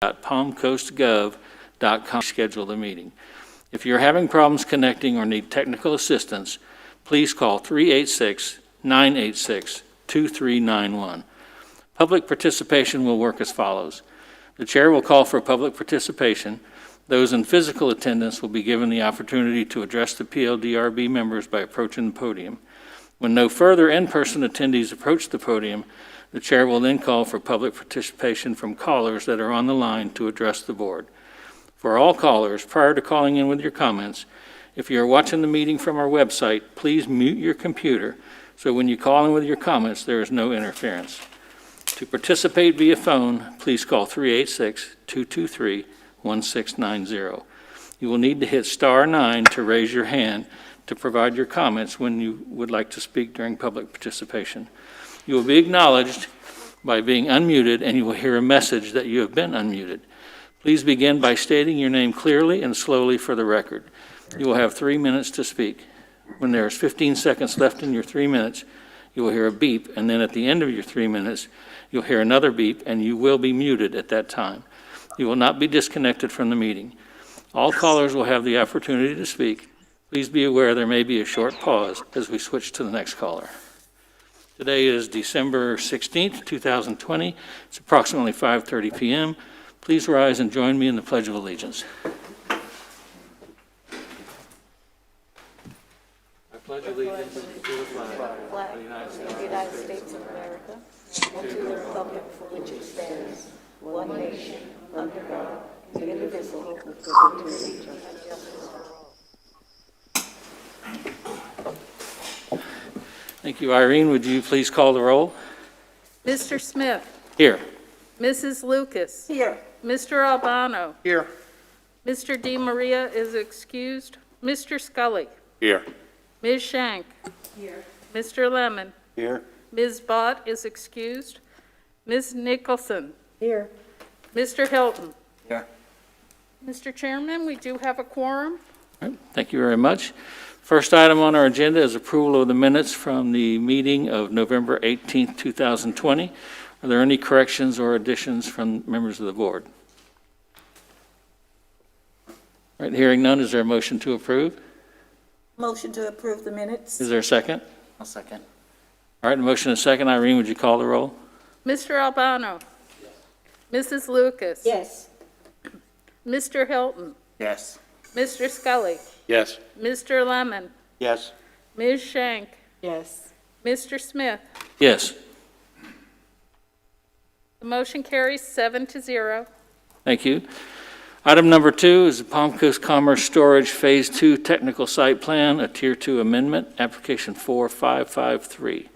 www.palmcoastgov.com to schedule the meeting. If you're having problems connecting or need technical assistance, please call 386-986-2391. Public participation will work as follows. The chair will call for public participation. Those in physical attendance will be given the opportunity to address the PLDRB members by approaching the podium. When no further in-person attendees approach the podium, the chair will then call for public participation from callers that are on the line to address the board. For all callers, prior to calling in with your comments, if you are watching the meeting from our website, please mute your computer so when you call in with your comments, there is no interference. To participate via phone, please call 386-223-1690. You will need to hit *9 to raise your hand to provide your comments when you would like to speak during public participation. You will be acknowledged by being unmuted, and you will hear a message that you have been unmuted. Please begin by stating your name clearly and slowly for the record. You will have 3 minutes to speak. When there is 15 seconds left in your 3 minutes, you will hear a beep, and then at the end of your 3 minutes, you'll hear another beep, and you will be muted at that time. You will not be disconnected from the meeting. All callers will have the opportunity to speak. Please be aware there may be a short pause as we switch to the next caller. Today is December 16th, 2020. It's approximately 5:30 p.m. Please rise and join me in the Pledge of Allegiance. I pledge allegiance to the flag of the United States of America, and to the republic for which it stands, one nation, under God, indivisible, with liberty and justice for all. Thank you, Irene. Would you please call the roll? Mr. Smith. Here. Mrs. Lucas. Here. Mr. Albano. Here. Mr. DiMaria is excused. Mr. Scully. Here. Ms. Shank. Here. Mr. Lemon. Here. Ms. Bott is excused. Ms. Nicholson. Here. Mr. Hilton. Here. Mr. Chairman, we do have a quorum. All right, thank you very much. First item on our agenda is approval of the minutes from the meeting of November 18th, 2020. Are there any corrections or additions from members of the board? All right, hearing none, is there a motion to approve? Motion to approve the minutes. Is there a second? I'll second. All right, a motion and a second. Irene, would you call the roll? Mr. Albano. Mrs. Lucas. Yes. Mr. Hilton. Yes. Mr. Scully. Yes. Mr. Lemon. Yes. Ms. Shank. Yes. Mr. Smith. Yes. The motion carries 7-0. Thank you. Item number 2 is the Palm Coast Commerce Storage Phase 2 Technical Site Plan, a Tier 2 Amendment, Application 4553.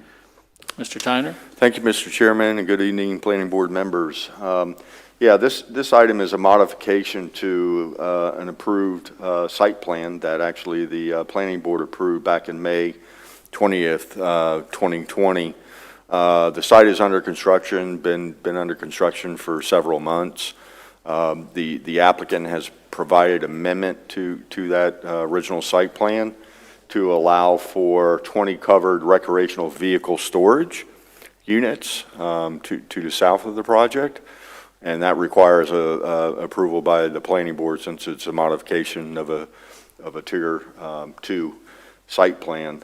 Mr. Tyner? Thank you, Mr. Chairman, and good evening, Planning Board members. This item is a modification to an approved site plan that actually the Planning Board approved back in May 20th, 2020. The site is under construction, been under construction for several months. The applicant has provided amendment to that original site plan to allow for 20 covered recreational vehicle storage units to the south of the project, and that requires approval by the Planning Board since it's a modification of a Tier 2 site plan.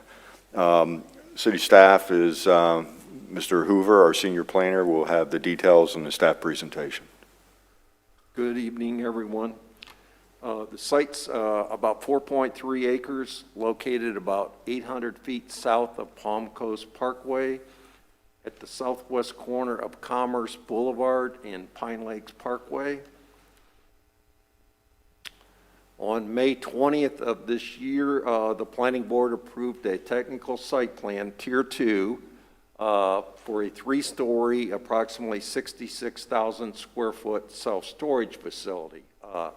City staff is Mr. Hoover, our senior planner, will have the details in the staff presentation. Good evening, everyone. The site's about 4.3 acres, located about 800 feet south of Palm Coast Parkway at the southwest corner of Commerce Boulevard and Pine Lakes Parkway. On May 20th of this year, the Planning Board approved a technical site plan, Tier 2, for a 3-story, approximately 66,000 square foot self-storage facility.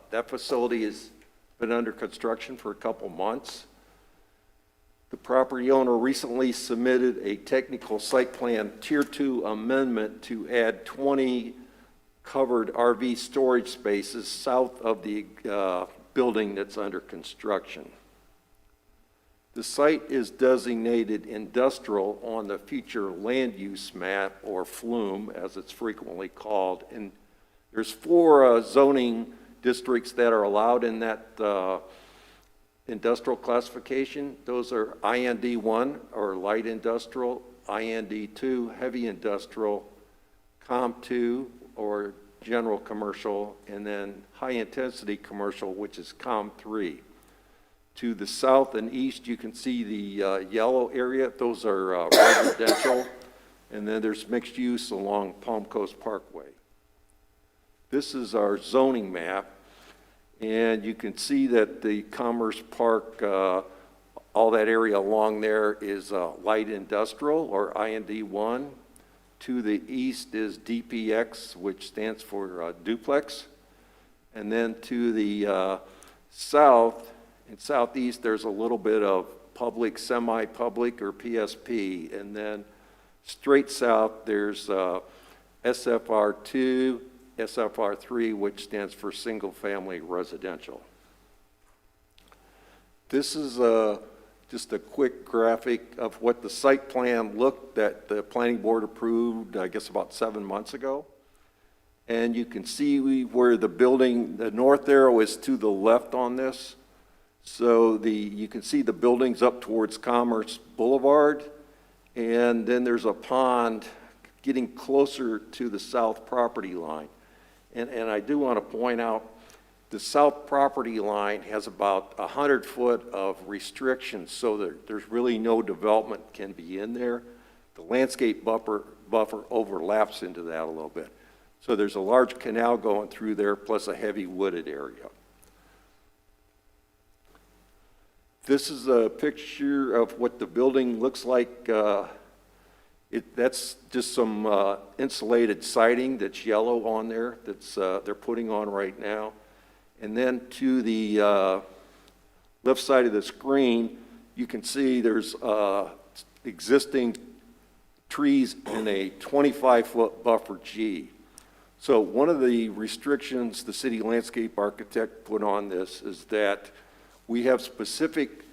That facility has been under construction for a couple months. The property owner recently submitted a technical site plan Tier 2 amendment to add 20 covered RV storage spaces south of the building that's under construction. The site is designated industrial on the future land use map, or FLUME as it's frequently called, and There's 4 zoning districts that are allowed in that industrial classification. Those are IND1, or light industrial, IND2, heavy industrial, COM2, or general commercial, and then high-intensity commercial, which is COM3. To the south and east, you can see the yellow area. Those are residential, and then there's mixed use along Palm Coast Parkway. This is our zoning map, and you can see that the Commerce Park, all that area along there is light industrial, or IND1. To the east is DPX, which stands for duplex. And then to the south and southeast, there's a little bit of public, semi-public, or PSP. And then straight south, there's SFR2, SFR3, which stands for single-family residential. This is just a quick graphic of what the site plan looked that the planning board approved, I guess about 7 months ago. And you can see where the building, the north arrow is to the left on this. So you can see the buildings up towards Commerce Boulevard, and then there's a pond getting closer to the south property line. And I do want to point out, the south property line has about 100 foot of restrictions, so there's really no development can be in there. The landscape buffer overlaps into that a little bit. So there's a large canal going through there, plus a heavy wooded area. This is a picture of what the building looks like. That's just some insulated siding that's yellow on there that's they're putting on right now. And then to the left side of the screen, you can see there's existing trees in a 25-foot buffer G. So one of the restrictions the city landscape architect put on this is that we have specific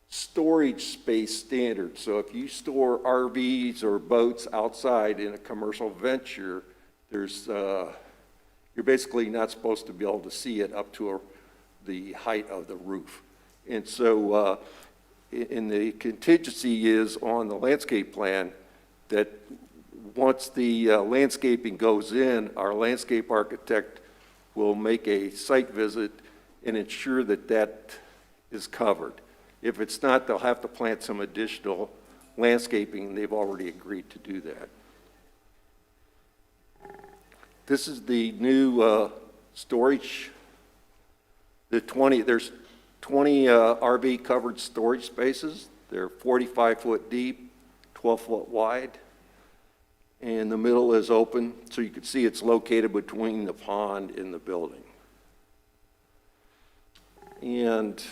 storage space standards. So if you store RVs or boats outside in a commercial venture, there's you're basically not supposed to be able to see it up to the height of the roof. And so in the contingency is on the landscape plan that once the landscaping goes in, our landscape architect will make a site visit and ensure that that is covered. If it's not, they'll have to plant some additional landscaping, and they've already agreed to do that. This is the new storage. There's 20 RV covered storage spaces. They're 45 foot deep, 12 foot wide, and the middle is open, so you can see it's located between the pond and the building. And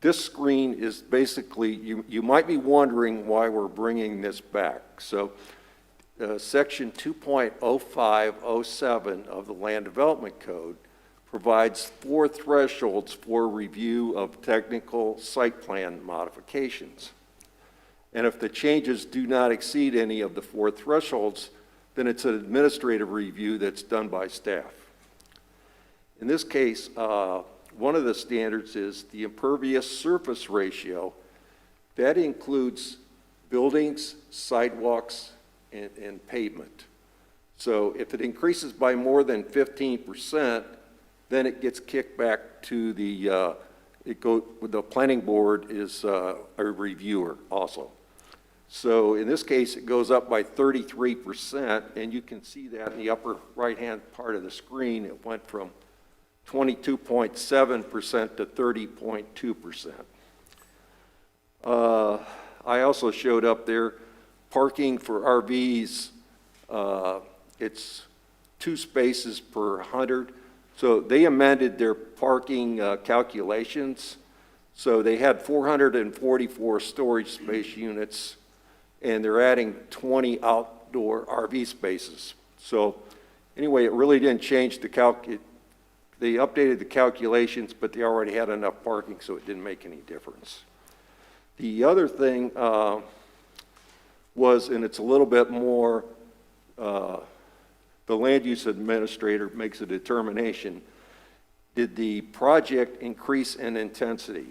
this screen is basically, you might be wondering why we're bringing this back. So Section 2.0507 of the Land Development Code provides 4 thresholds for review of technical site plan modifications. And if the changes do not exceed any of the 4 thresholds, then it's an administrative review that's done by staff. In this case, one of the standards is the impervious surface ratio. That includes buildings, sidewalks, and pavement. So if it increases by more than 15%, then it gets kicked back to the planning board is a reviewer also. So in this case, it goes up by 33%, and you can see that in the upper right-hand part of the screen. It went from 22.7% to 30.2%. I also showed up there parking for RVs. It's 2 spaces per 100. So they amended their parking calculations. So they had 444 storage space units, and they're adding 20 outdoor RV spaces. So anyway, it really didn't change the they updated the calculations, but they already had enough parking, so it didn't make any difference. The other thing was, and it's a little bit more the land use administrator makes a determination, did the project increase in intensity?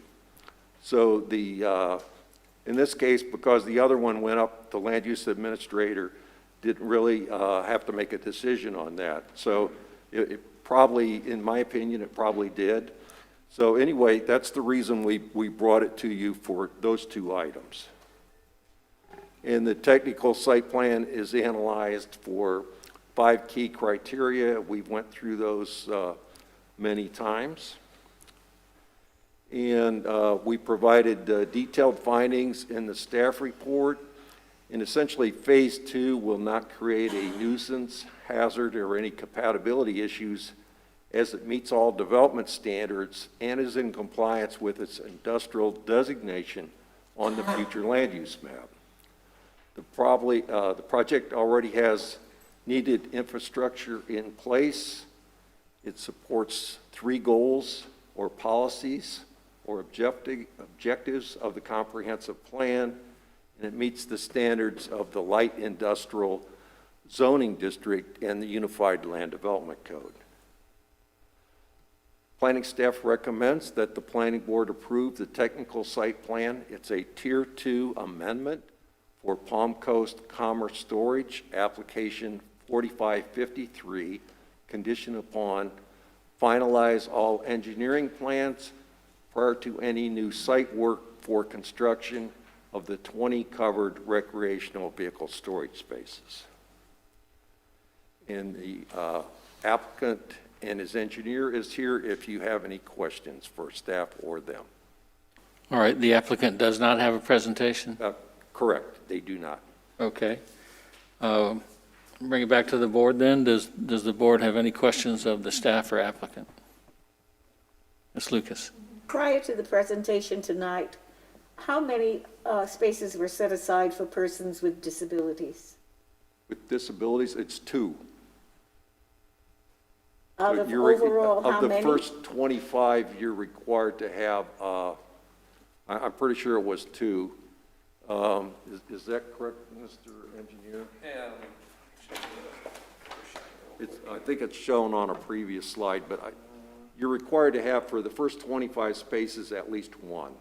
So in this case, because the other one went up, the land use administrator didn't really have to make a decision on that. So it probably, in my opinion, it probably did. So anyway, that's the reason we brought it to you for those two items. And the technical site plan is analyzed for 5 key criteria. We went through those many times. And we provided detailed findings in the staff report. And essentially, Phase 2 will not create a nuisance, hazard, or any compatibility issues as it meets all development standards and is in compliance with its industrial designation on the future land use map. The project already has needed infrastructure in place. It supports 3 goals or policies or objectives of the comprehensive plan, and it meets the standards of the light industrial zoning district and the Unified Land Development Code. Planning staff recommends that the planning board approve the technical site plan. It's a Tier 2 amendment for Palm Coast Commerce Storage, application 4553, conditioned upon finalize all engineering plans prior to any new site work for construction of the 20 covered recreational vehicle storage spaces. And the applicant and his engineer is here if you have any questions for staff or them. All right, the applicant does not have a presentation? Correct, they do not. Okay. Bring it back to the board then. Does the board have any questions of the staff or applicant? Ms. Lucas? Prior to the presentation tonight, how many spaces were set aside for persons with disabilities? With disabilities, it's 2. Out So of you're- overall, how Of the many? first 25, you're required to have, I'm pretty sure it was 2. Is that correct, Mr. Engineer? Yeah. I think it's shown on a previous slide, but you're required to have, for the first 25 spaces, at least 1.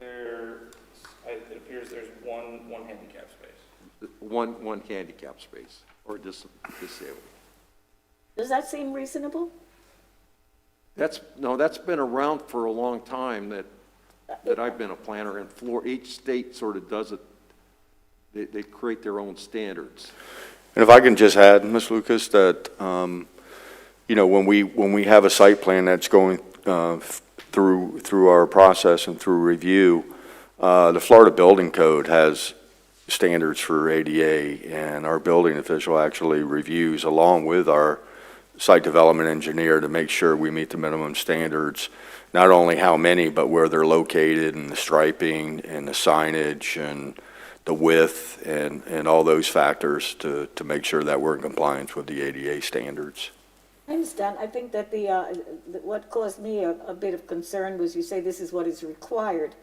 It appears there's one handicap space. One handicap space, or disabled. Does that seem reasonable? That's been around for a long time, that I've been a planner, and each state sort of does it, they create their own standards. And if I can just add, Ms. Lucas, that, when we have a site plan that's going through our process and through review, the Florida Building Code has standards for ADA, and our building official actually reviews along with our site development engineer to make sure we meet the minimum standards, not only how many, but where they're located, and the striping, and the signage, and the width, and all those factors to make sure that we're in compliance with the ADA standards. I understand. I think that what caused me a bit of concern was you say this is what is required.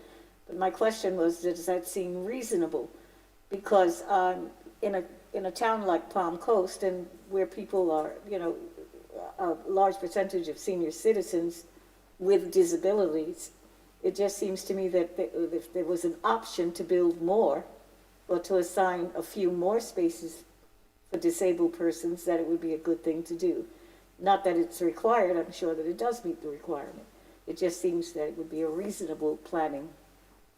But my question was, does that seem reasonable? Because in a town like Palm Coast, and where people are, a large percentage of senior citizens with disabilities, it just seems to me that if there was an option to build more or to assign a few more spaces for disabled persons, that it would be a good thing to do. Not that it's required, I'm sure that it does meet the requirement. It just seems that it would be a reasonable planning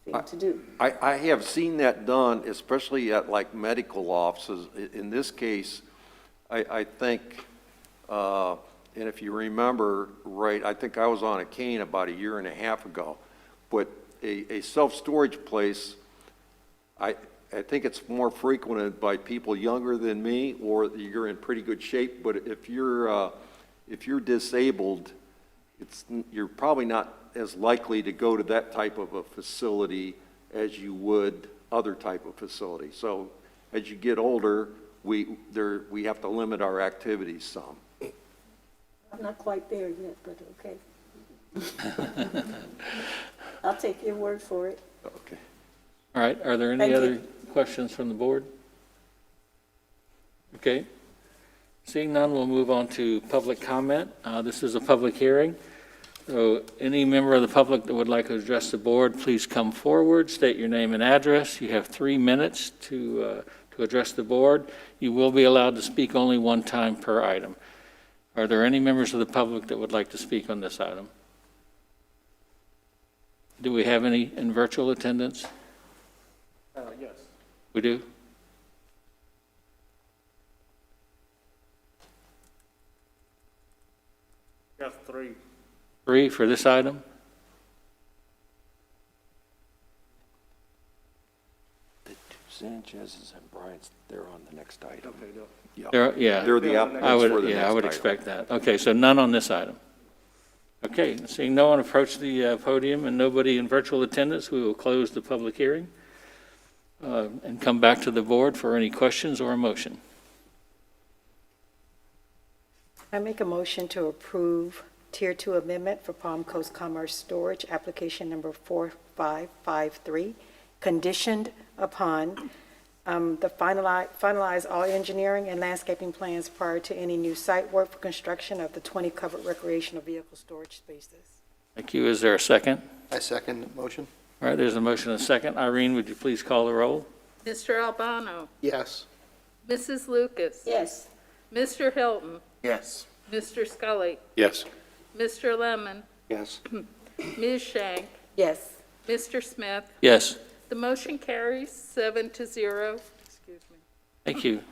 thing to do. I have seen that done, especially at like medical offices. In this case, I think, and if you remember right, I think I was on a cane about 1.5 years ago, but a self-storage place, I think it's more frequented by people younger than me, or you're in pretty good shape. But if you're disabled, you're probably not as likely to go to that type of a facility as you would other type of facility. So as you get older, we have to limit our activities some. I'm not quite there yet, but okay. I'll take your word for it. Okay. All right, are there any Thank you. other questions from the board? Okay. Seeing none, we'll move on to public comment. This is a public hearing. So any member of the public that would like to address the board, please come forward, state your name and address. You have 3 minutes to address the board. You will be allowed to speak only one time per item. Are there any members of the public that would like to speak on this item? Do we have any in virtual attendance? Yes. We do? Got 3. 3 for this item? The two Sanchez's and Bryant's, they're on the next item. Yeah. They're the applicants for the next I would item. expect that. Okay, so none on this item. Okay, seeing no one approach the podium and nobody in virtual attendance, we will close the public hearing and come back to the board for any questions or a motion. I make a motion to approve Tier 2 amendment for Palm Coast Commerce Storage, application number 4553, conditioned upon the finalize all engineering and landscaping plans prior to any new site work for construction of the 20 covered recreational vehicle storage spaces. Thank you. Is there a second? I second the motion. All right, there's a motion and a second. Irene, would you please call the roll? Mr. Albano, Yes. Mrs. Lucas, Yes, Mr. Hilton, Yes. Mr. Scully, Yes. Mr. Lemon, Yes. Ms. Shank, Yes. Mr. Smith. Yes, The motion carries 7-0. Excuse me. thank you.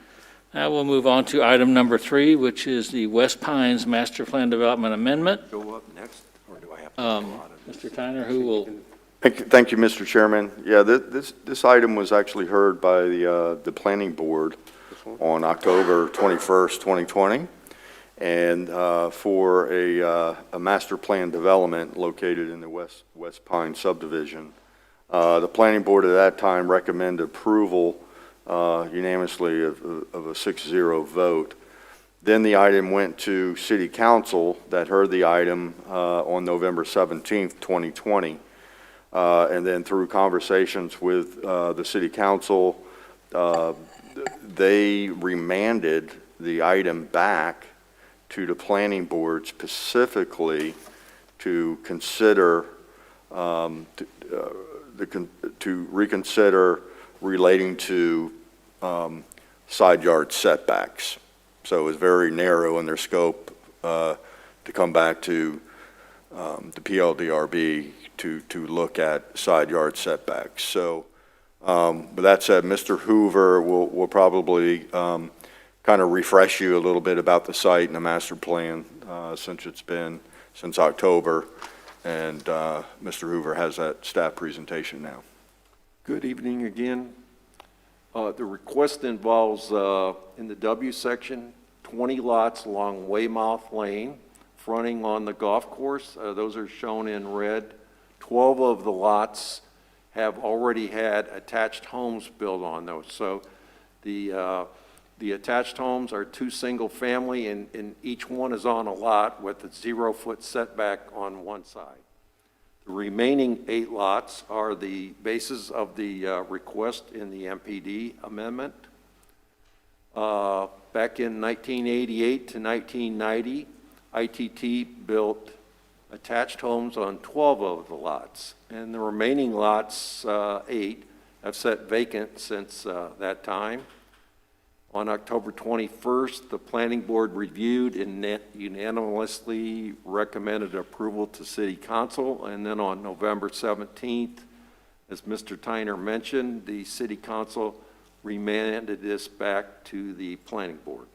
Now we'll move on to item number 3, which is the West Pines Master Plan Development Amendment. Go up next, or do I have to go on it? Mr. Tyner, who will, Thank you, Mr. Chairman. Yeah, this item was actually heard by the planning board on October 21st, 2020, and for a master plan development located in the West Pine subdivision. The planning board at that time recommended approval unanimously of a 6-0 vote. Then the item went to city council that heard the item on November 17th, 2020. And then through conversations with the city council, they remanded the item back to the planning board specifically to consider, to reconsider relating to side yard setbacks. So it was very narrow in their scope to come back to the PLDRB to look at side yard setbacks. So with that said, Mr. Hoover will probably kind of refresh you a little bit about the site and the master plan since it's been since October. And Mr. Hoover has that staff presentation now. Good evening again. The request involves, in the W section, 20 lots along Weymouth Lane, fronting on the golf course. Those are shown in red. 12 of the lots have already had attached homes built on those. So the attached homes are 2 single family, and each one is on a lot with a 0-foot setback on one side. The remaining 8 lots are the basis of the request in the MPD amendment. Back in 1988 to 1990, ITT built attached homes on 12 of the lots, and the remaining lots, 8, have sat vacant since that time. On October 21st, the planning board reviewed and unanimously recommended approval to city council, and then on November 17th, as Mr. Tyner mentioned, the city council remanded this back to the planning board.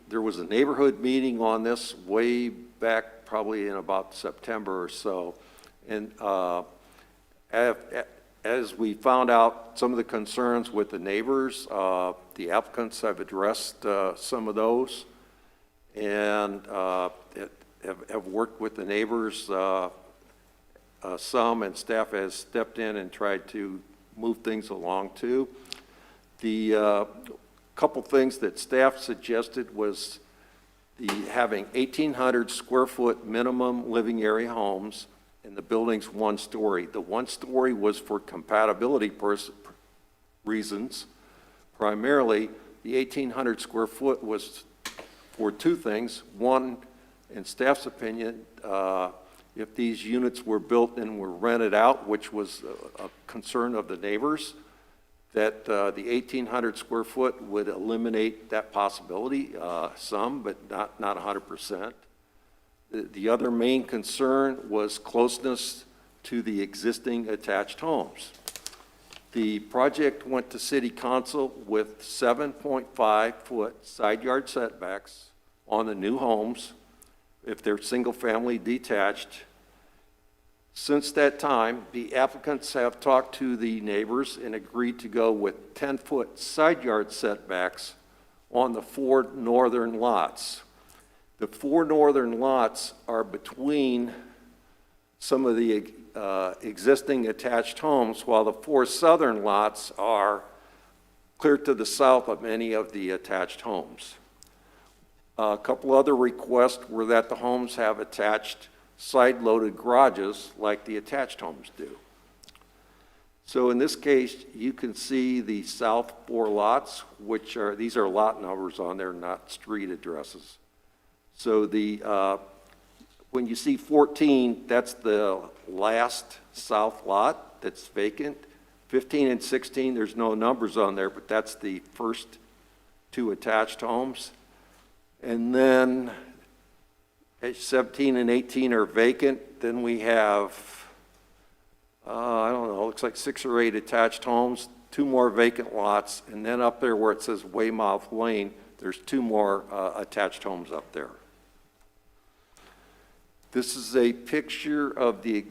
There was a neighborhood meeting on this way back probably in about September or so, and as we found out some of the concerns with the neighbors, the applicants have addressed some of those and have worked with the neighbors some, and staff has stepped in and tried to move things along too. The couple things that staff suggested was having 1,800 square foot minimum living area homes, and the building's 1 story. The 1 story was for compatibility reasons. Primarily, the 1,800 square foot was for two things. One, in staff's opinion, if these units were built and were rented out, which was a concern of the neighbors, that the 1,800 square foot would eliminate that possibility, some, but not 100%. The other main concern was closeness to the existing attached homes. The project went to City Council with 7.5-foot side yard setbacks on the new homes if they're single-family detached. Since that time, the applicants have talked to the neighbors and agreed to go with 10-foot side yard setbacks on the 4 northern lots. The 4 northern lots are between some of the existing attached homes, while the 4 southern lots are clear to the south of many of the attached homes. A couple other requests were that the homes have attached side-loaded garages like the attached homes do. So in this case, you can see the south 4 lots, which are, these are lot numbers on there, not street addresses. So when you see 14, that's the last south lot that's vacant. 15 and 16, there's no numbers on there, but that's the first 2 attached homes. And then 17 and 18 are vacant. Then we have, I don't know, looks like 6 or 8 attached homes, 2 more vacant lots, and then up there where it says Weymouth Lane, there's 2 more attached homes up there. This is a picture of the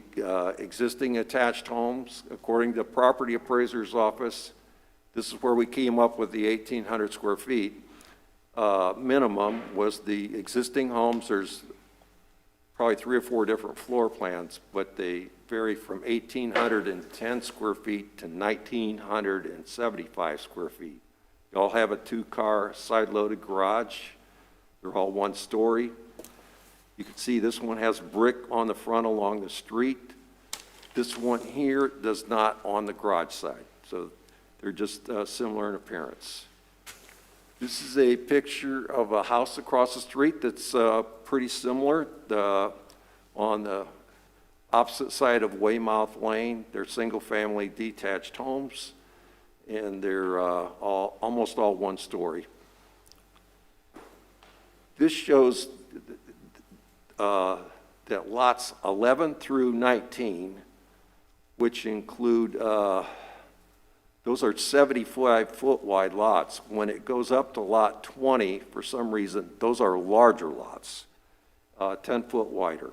existing attached homes. According to the property appraiser's office, this is where we came up with the 1,800 square feet. Minimum was the existing homes. There's probably 3 or 4 different floor plans, but they vary from 1,810 square feet to 1,975 square feet. They all have a 2-car side-loaded garage. They're all 1 story. You can see this one has brick on the front along the street. This one here does not on the garage side. So they're just similar in appearance. This is a picture of a house across the street that's pretty similar. On the opposite side of Weymouth Lane, they're single-family detached homes, and they're almost all 1 story. This shows that lots 11 through 19, which include, those are 75-foot wide lots. When it goes up to lot 20, for some reason, those are larger lots, 10-foot wider.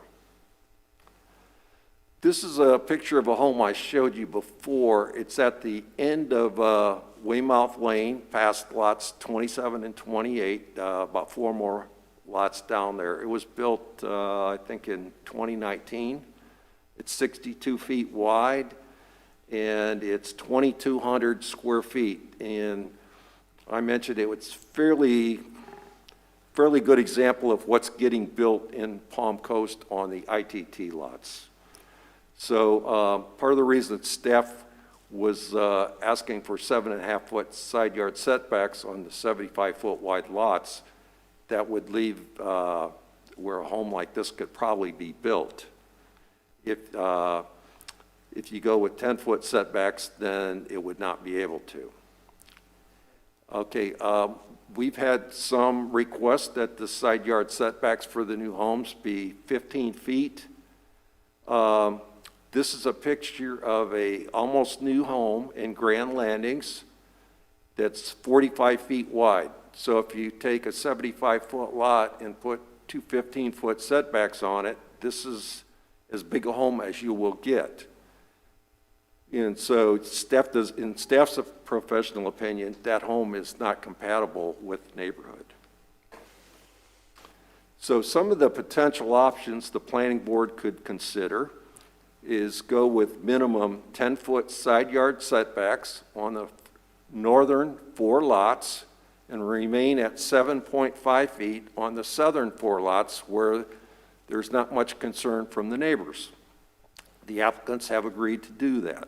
This is a picture of a home I showed you before. It's at the end of Weymouth Lane, past lots 27 and 28, about 4 more lots down there. It was built, I think, in 2019. It's 62 feet wide, and it's 2,200 square feet. And I mentioned it was fairly good example of what's getting built in Palm Coast on the ITT lots. So part of the reason that staff was asking for 7.5-foot side yard setbacks on the 75-foot wide lots, that would leave where a home like this could probably be built. If you go with 10-foot setbacks, then it would not be able to. Okay, we've had some requests that the side yard setbacks for the new homes be 15 feet. This is a picture of a almost new home in Grand Landings that's 45 feet wide. So if you take a 75-foot lot and put 2 15-foot setbacks on it, this is as big a home as you will get. And so in staff's professional opinion, that home is not compatible with the neighborhood. So some of the potential options the planning board could consider is go with minimum 10-foot side yard setbacks on the northern 4 lots and remain at 7.5 feet on the southern 4 lots where there's not much concern from the neighbors. The applicants have agreed to do that.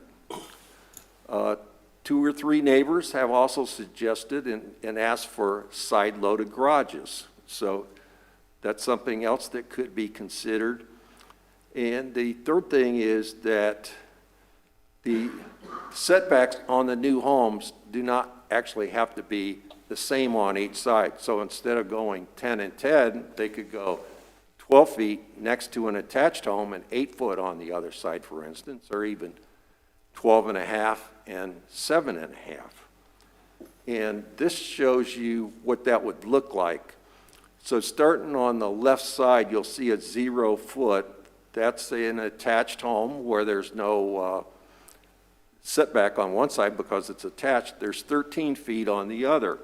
2 or 3 neighbors have also suggested and asked for side-loaded garages. So that's something else that could be considered. And the third thing is that the setbacks on the new homes do not actually have to be the same on each side. So instead of going 10 and 10, they could go 12 feet next to an attached home and 8 foot on the other side, for instance, or even 12 and a half and 7 and a half. And this shows you what that would look like. So starting on the left side, you'll see a 0 foot. That's an attached home where there's no setback on one side because it's attached. There's 13 feet on the other.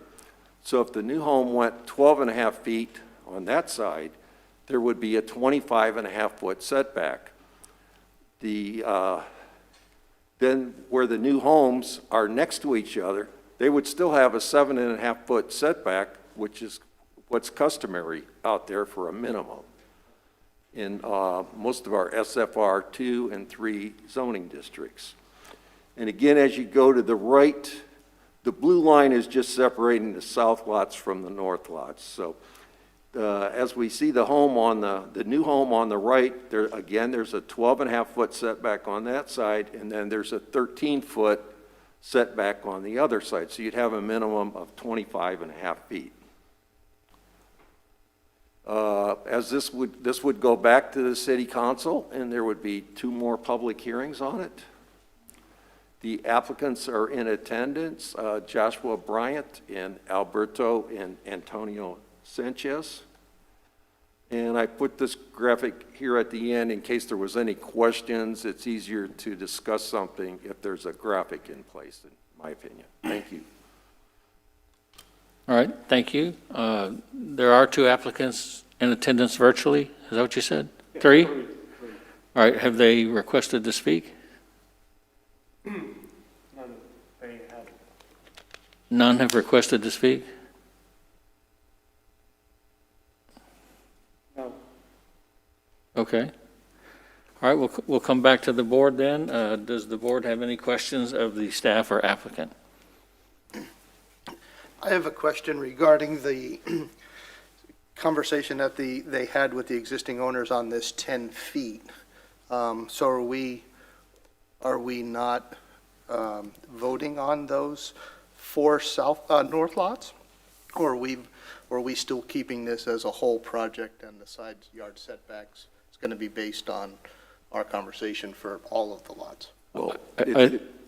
So if the new home went 12 and a half feet on that side, there would be a 25 and a half foot setback. Then where the new homes are next to each other, they would still have a 7.5 foot setback, which is what's customary out there for a minimum in most of our SFR 2 and 3 zoning districts. And again, as you go to the right, the blue line is just separating the south lots from the north lots. So as we see the home on the new home on the right, there again, there's a 12.5 foot setback on that side, and then there's a 13 foot setback on the other side. So you'd have a minimum of 25.5 feet. As this would go back to the city council, and there would be 2 more public hearings on it. The applicants are in attendance, Joshua Bryant and Alberto and Antonio Sanchez. And I put this graphic here at the end in case there was any questions. It's easier to discuss something if there's a graphic in place, in my opinion. Thank you. All right, thank you. There are 2 applicants in attendance virtually, is that what you said? 3? All right, have they requested to speak? None have requested to speak? No. Okay. All right, we'll come back to the board then. Does the board have any questions of the staff or applicant? I have a question regarding the conversation that they had with the existing owners on this 10 feet. So are we not voting on those 4 north lots? Or are we still keeping this as a whole project and the side yard setbacks is going to be based on our conversation for all of the lots? Well,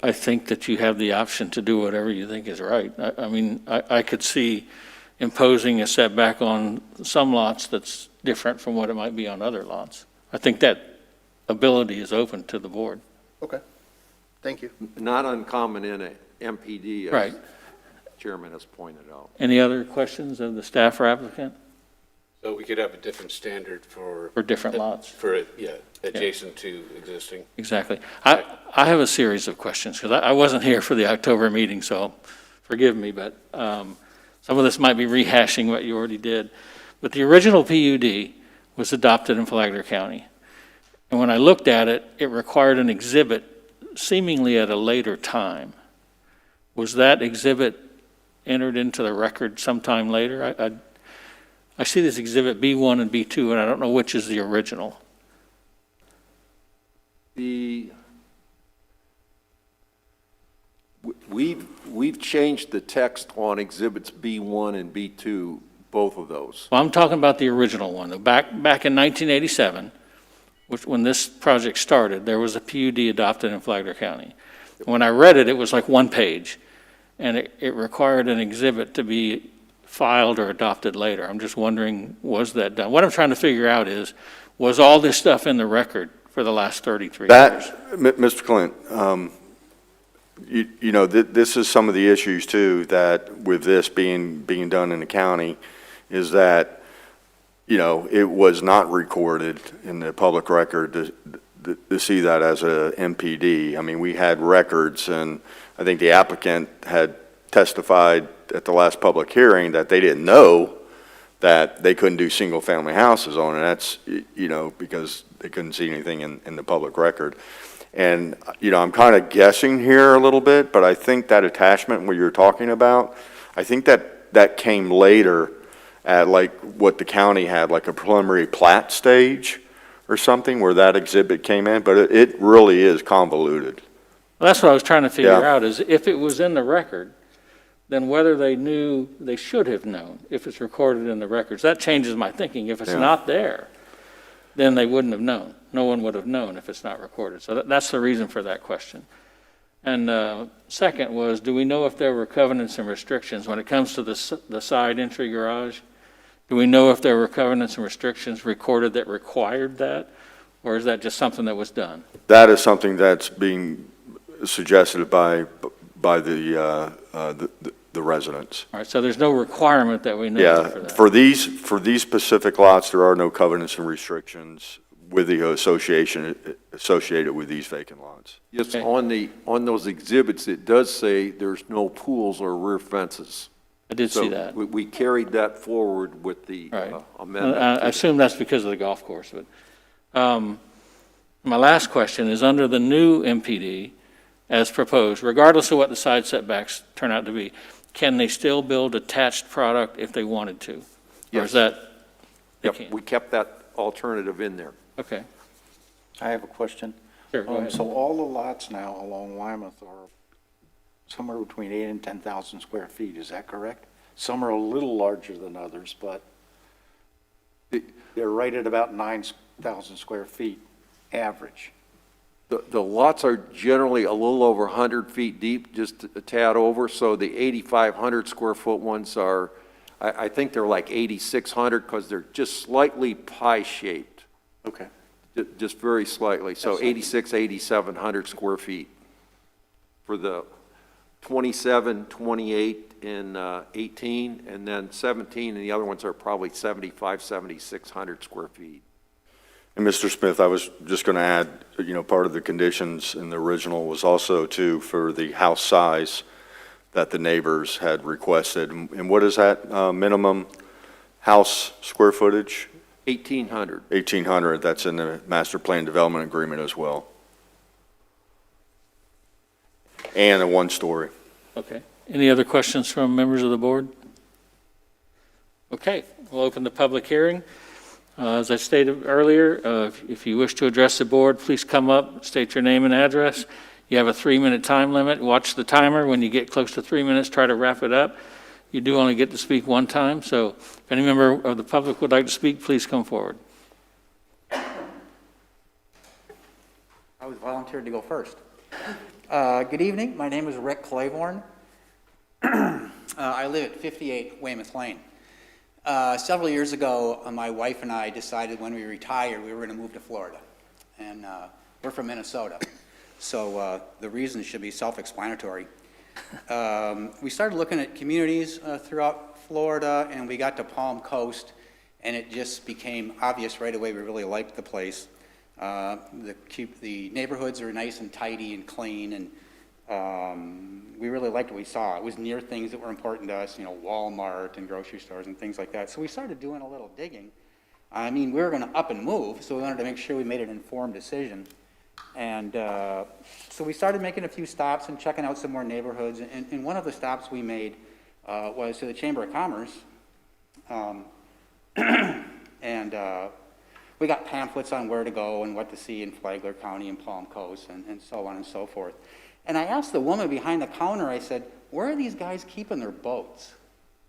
I think that you have the option to do whatever you think is right. I mean, I could see imposing a setback on some lots that's different from what it might be on other lots. I think that ability is open to the board. Okay, thank you. not uncommon in a MPD, Right. as Chairman has pointed out. Any other questions of the staff or applicant So we could have a different standard for. for different lots? For, yeah, adjacent to existing. Exactly. I have a series of questions, because I wasn't here for the October meeting, so forgive me, but some of this might be rehashing what you already did. But the original PUD was adopted in Flagler County. And when I looked at it, it required an exhibit seemingly at a later time. Was that exhibit entered into the record sometime later? I see this exhibit B1 and B2, and I don't know which is the original. We've changed the text on exhibits B1 and B2, both of those. Well, I'm talking about the original one. Back in 1987, when this project started, there was a PUD adopted in Flagler County. When I read it, it was like 1 page, and it required an exhibit to be filed or adopted later. I'm just wondering, was that done? What I'm trying to figure out is, was all this stuff in the record for the last 33 years? Mr. Clint, you know, this is some of the issues too, that with this being done in the county, is that, you know, it was not recorded in the public record to see that as a MPD. I mean, we had records, and I think the applicant had testified at the last public hearing that they didn't know that they couldn't do single-family houses on it. That's, you know, because they couldn't see anything in the public record. And, I'm kind of guessing here a little bit, but I think that attachment where you're talking about, I think that came later at like what the county had, like a preliminary plat stage or something where that exhibit came in, but it really is convoluted. Well, that's what I was trying to figure Yeah. out, is if it was in the record, then whether they knew, they should have known if it's recorded in the records. That changes my thinking. If it's Yeah. not there, then they wouldn't have known. No one would have known if it's not recorded. So that's the reason for that question. And second was, do we know if there were covenants and restrictions when it comes to the side entry garage? Do we know if there were covenants and restrictions recorded that required that? Or is that just something that was done? That is something that's being suggested by the residents. All right, so there's no requirement that we know of for Yeah, that. for these specific lots, there are no covenants and restrictions with the associated with these vacant lots. Yes, Okay. on those exhibits, it does say there's no pools or rear fences. I did see So that. we carried that forward with the Right. amendment. I assume that's because of the golf course, but, my last question is, under the new MPD as proposed, regardless of what the side setbacks turn out to be, can they still build attached product if they wanted to? Or Yes. is that, they Yep, can't? we kept that alternative in there. Okay, I have a question. sure, go ahead. So all the lots now along Wymoth are somewhere between 8 and 10,000 square feet, is that correct? Some are a little larger than others, but they're right at about 9,000 square feet average. The lots are generally a little over 100 feet deep, just a tad over, so the 8,500 square foot ones are, I think they're like 8,600 because they're just slightly pie-shaped, Okay. just very slightly, so That's 86, 8,700 square feet for the 27, 28, and 18, and then 17, and the other ones are probably 75, 7,600 square feet. And Mr. Smith, I was just going to add, part of the conditions in the original was also too for the house size that the neighbors had requested. And what is that minimum house square footage? 1,800. 1,800, that's in the master plan development agreement as well. And a one-story. Okay. Any other questions from members of the board? Okay, we'll open the public hearing. As I stated earlier, if you wish to address the board, please come up, state your name and address. You have a 3-minute time limit. Watch the timer. When you get close to 3 minutes, try to wrap it up. You do only get to speak one time, so if any member of the public would like to speak, please come forward. I was volunteered to go first. Good evening. My name is Rick Claiborne. I live at 58 Weymouth Lane. Several years ago, my wife and I decided when we retired we were going to move to Florida. And we're from Minnesota, so the reasons should be self-explanatory. We started looking at communities throughout Florida, and we got to Palm Coast, and it just became obvious right away we really liked the place. The neighborhoods are nice and tidy and clean, and we really liked what we saw. It was near things that were important to us, Walmart and grocery stores and things like that. So we started doing a little digging. I mean, we were going to up and move, so we wanted to make sure we made an informed decision. And so we started making a few stops and checking out some more neighborhoods. And one of the stops we made was to the Chamber of Commerce. And we got pamphlets on where to go and what to see in Flagler County and Palm Coast and so on and so forth. And I asked the woman behind the counter, I said, where are these guys keeping their boats?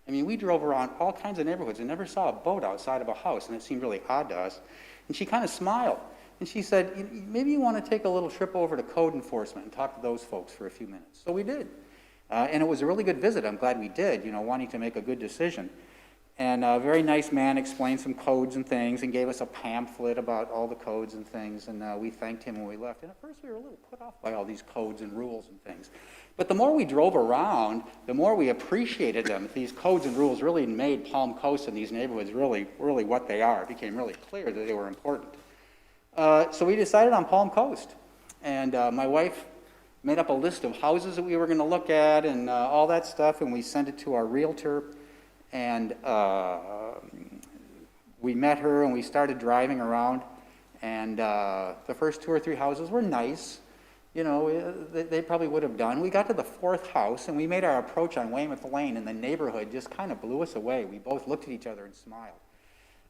I mean, we drove around all kinds of neighborhoods and never saw a boat outside of a house, and it seemed really odd to us. And she kind of smiled, and she said, maybe you want to take a little trip over to code enforcement and talk to those folks for a few minutes. So we did. And it was a really good visit. I'm glad we did, wanting to make a good decision. And a very nice man explained some codes and things and gave us a pamphlet about all the codes and things, and we thanked him when we left. And at first we were a little put off by all these codes and rules and things. But the more we drove around, the more we appreciated them. These codes and rules really made Palm Coast and these neighborhoods really what they are. It became really clear that they were important. So we decided on Palm Coast. And my wife made up a list of houses that we were going to look at and all that stuff, and we sent it to our realtor. And we met her and we started driving around, and the first 2 or 3 houses were nice, you know, they probably would have done. We got to the fourth house, and we made our approach on Weymouth Lane, and the neighborhood just kind of blew us away. We both looked at each other and smiled.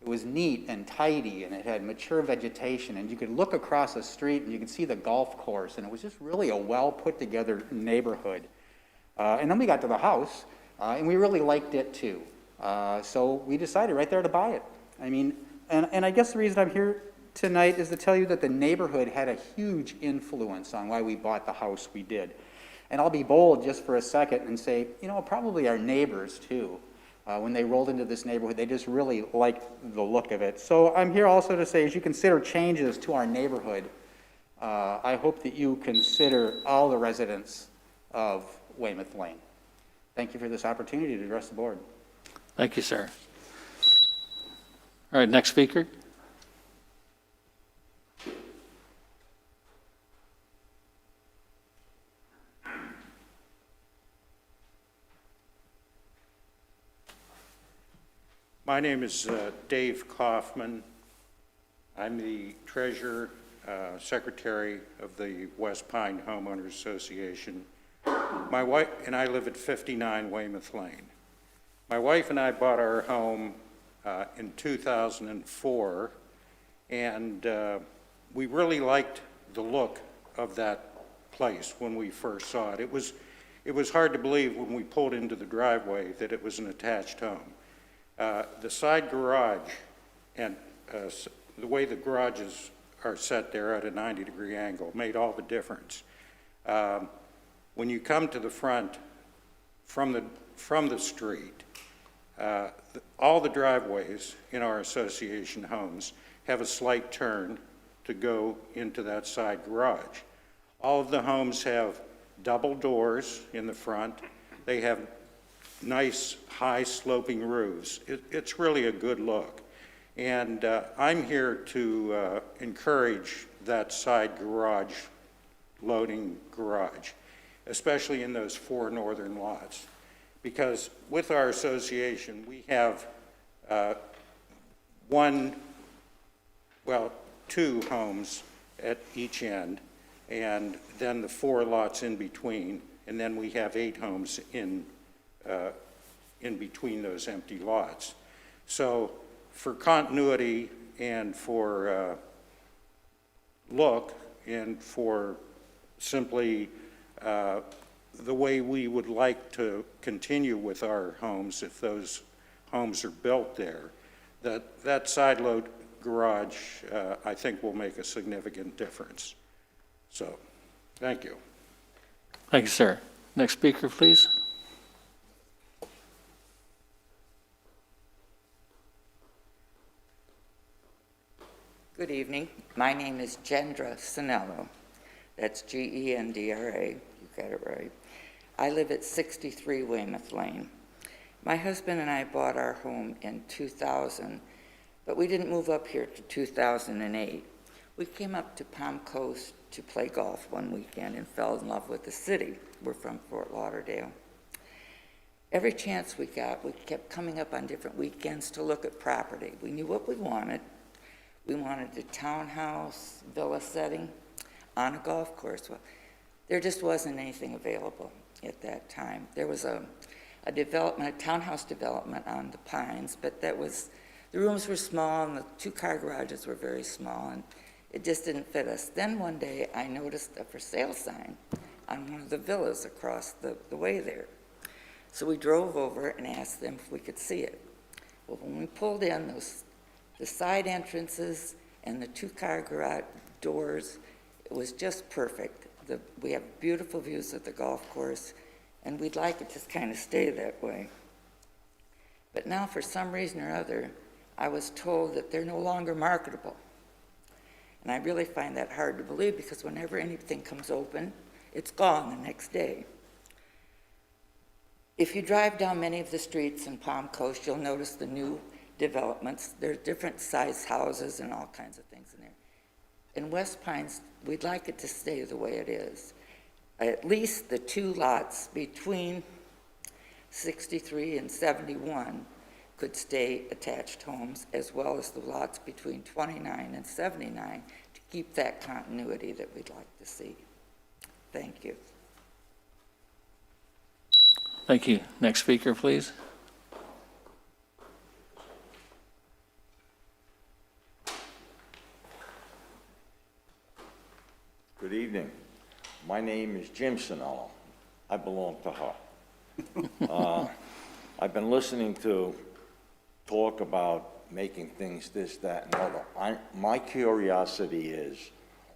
It was neat and tidy, and it had mature vegetation, and you could look across the street, and you could see the golf course, and it was just really a well-put-together neighborhood. And then we got to the house, and we really liked it, too. So we decided right there to buy it. I mean, and I guess the reason I'm here tonight is to tell you that the neighborhood had a huge influence on why we bought the house we did. And I'll be bold just for a second and say, you know, probably our neighbors too. When they rolled into this neighborhood, they just really liked the look of it. So I'm here also to say, as you consider changes to our neighborhood, I hope that you consider all the residents of Weymouth Lane. Thank you for this opportunity to address the board. Thank you, sir. All right, next speaker. My name is Dave Kaufman. I'm the treasurer, secretary of the West Pine Homeowners Association. My wife and I live at 59 Weymouth Lane. My wife and I bought our home in 2004, and we really liked the look of that place when we first saw it. It was hard to believe when we pulled into the driveway that it was an attached home. The side garage and the way the garages are set there at a 90-degree angle made all the difference. When you come to the front from the street, all the driveways in our association homes have a slight turn to go into that side garage. All of the homes have double doors in the front. They have nice high sloping roofs. It's really a good look. And I'm here to encourage that side garage, loading garage, especially in those 4 northern lots. Because with our association, we have 2 homes at each end, and then the 4 lots in between, and then we have 8 homes in between those empty lots. So for continuity and for look and for simply the way we would like to continue with our homes if those homes are built there, that side load garage I think will make a significant difference. So thank you. Thank you, sir. Next speaker, please. Good evening. My name is Gendra Sinello. That's Gendra. You got it right. I live at 63 Weymouth Lane. My husband and I bought our home in 2000, but we didn't move up here to 2008. We came up to Palm Coast to play golf one weekend and fell in love with the city. We're from Fort Lauderdale. Every chance we got, we kept coming up on different weekends to look at property. We knew what we wanted. We wanted a townhouse, villa setting on a golf course. Well, there just wasn't anything available at that time. There was a development, a townhouse development on the Pines, but the rooms were small and the 2-car garages were very small, and it just didn't fit us. Then one day I noticed a for sale sign on one of the villas across the way there. So we drove over and asked them if we could see it. Well, when we pulled in, the side entrances and the 2-car garage doors, it was just perfect. We have beautiful views of the golf course, and we'd like it to kind of stay that way. But now, for some reason or other, I was told that they're no longer marketable. And I really find that hard to believe, because whenever anything comes open, it's gone the next day. If you drive down many of the streets in Palm Coast, you'll notice the new developments. There are different size houses and all kinds of things in there. In West Pines, we'd like it to stay the way it is. At least the 2 lots between 63 and 71 could stay attached homes, as well as the lots between 29 and 79, to keep that continuity that we'd like to see. Thank you. Thank you. Next speaker, please. Good evening. My name is Jim Sinello. I belong to her. I've been listening to talk about making things this, that, and other. My curiosity is,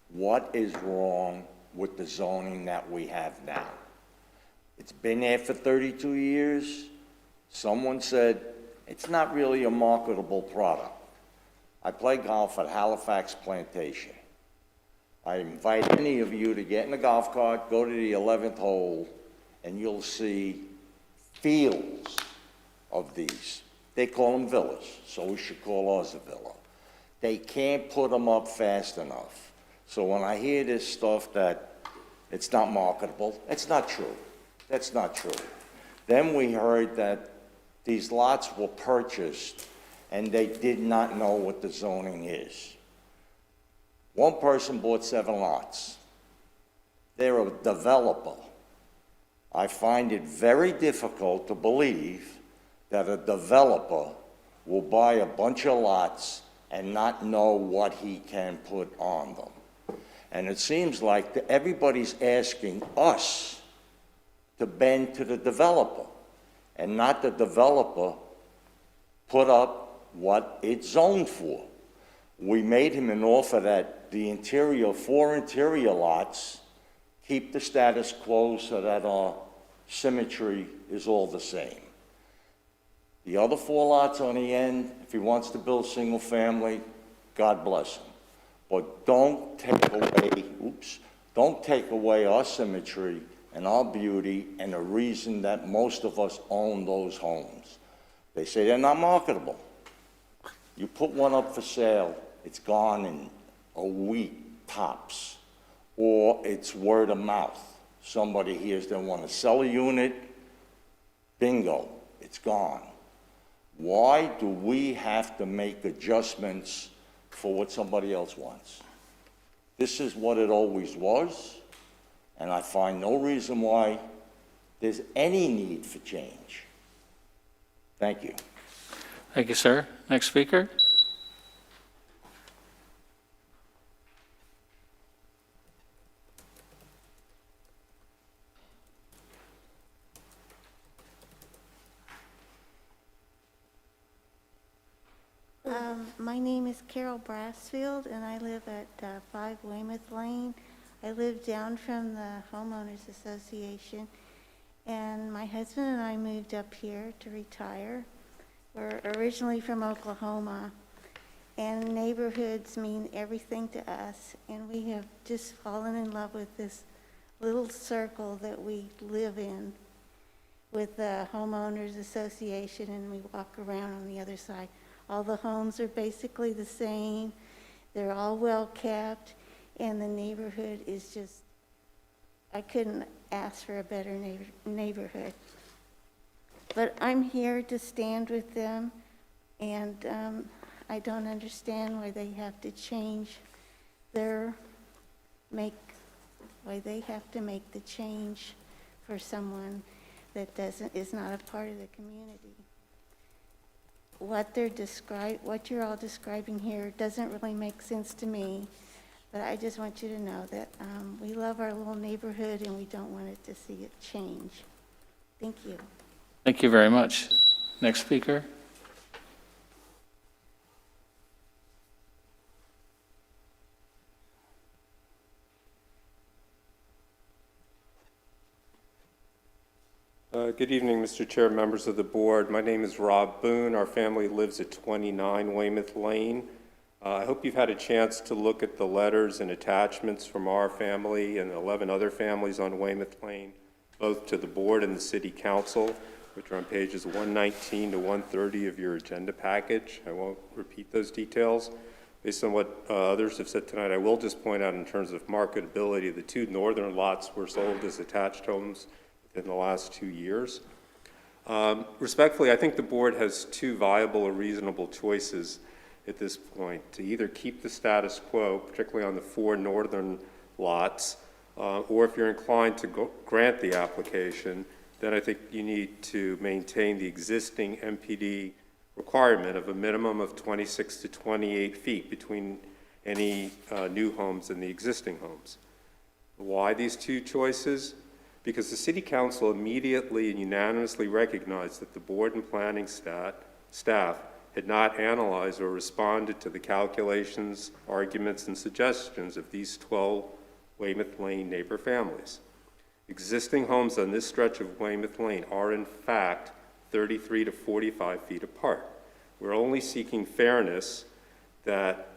what is wrong with the zoning that we have now? It's been there for 32 years. Someone said it's not really a marketable product. I play golf at Halifax Plantation. I invite any of you to get in a golf cart, go to the 11th hole, and you'll see fields of these. They call them villas, so we should call ours a villa. They can't put them up fast enough. So when I hear this stuff that it's not marketable, it's not true. That's not true. Then we heard that these lots were purchased and they did not know what the zoning is. One person bought 7 lots. They're a developer. I find it very difficult to believe that a developer will buy a bunch of lots and not know what he can put on them. And it seems like everybody's asking us to bend to the developer, and not the developer put up what it's zoned for. We made him an offer that the interior, 4 interior lots, keep the status quo so that our symmetry is all the same. The other 4 lots on the end, if he wants to build single family, God bless him. But don't take away our symmetry and our beauty and the reason that most of us own those homes. They say they're not marketable. You put one up for sale, it's gone in a week tops, or it's word of mouth. Somebody hears they want to sell a unit, bingo, it's gone. Why do we have to make adjustments for what somebody else wants? This is what it always was, and I find no reason why there's any need for change. Thank you. Thank you, sir. Next speaker. My name is Carol Brassfield, and I live at 5 Weymouth Lane. I live down from the Homeowners Association, and my husband and I moved up here to retire. We're originally from Oklahoma, and neighborhoods mean everything to us, and we have just fallen in love with this little circle that we live in with the Homeowners Association, and we walk around on the other side. All the homes are basically the same. They're all well kept, and the neighborhood is just, I couldn't ask for a better neighborhood. But I'm here to stand with them, and I don't understand why they have to change why they have to make the change for someone that is not a part of the community. What you're all describing here doesn't really make sense to me, but I just want you to know that we love our little neighborhood and we don't want it to see it change. Thank you. Thank you very much. Next speaker. Good evening, Mr. Chair, members of the board. My name is Rob Boone. Our family lives at 29 Weymouth Lane. I hope you've had a chance to look at the letters and attachments from our family and 11 other families on Weymouth Lane, both to the board and the city council, which are on pages 119 to 130 of your agenda package. I won't repeat those details. Based on what others have said tonight, I will just point out in terms of marketability, the 2 northern lots were sold as attached homes in the last 2 years. Respectfully, I think the board has 2 viable or reasonable choices at this point: to either keep the status quo, particularly on the 4 northern lots, or if you're inclined to grant the application, then I think you need to maintain the existing MPD requirement of a minimum of 26 to 28 feet between any new homes and the existing homes. Why these two choices? Because the City Council immediately and unanimously recognized that the board and planning staff had not analyzed or responded to the calculations, arguments, and suggestions of these 12 Weymouth Lane neighbor families. Existing homes on this stretch of Weymouth Lane are in fact 33 to 45 feet apart. We're only seeking fairness that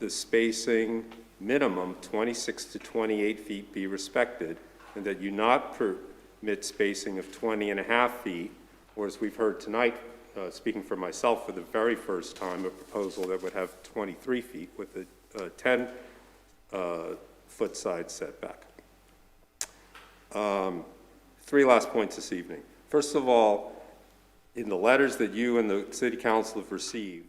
the spacing minimum 26 to 28 feet be respected, and that you not permit spacing of 20 and a half feet, or as we've heard tonight, speaking for myself for the very first time, a proposal that would have 23 feet with a 10 foot side setback. 3 last points this evening. First of all, in the letters that you and the City Council have received,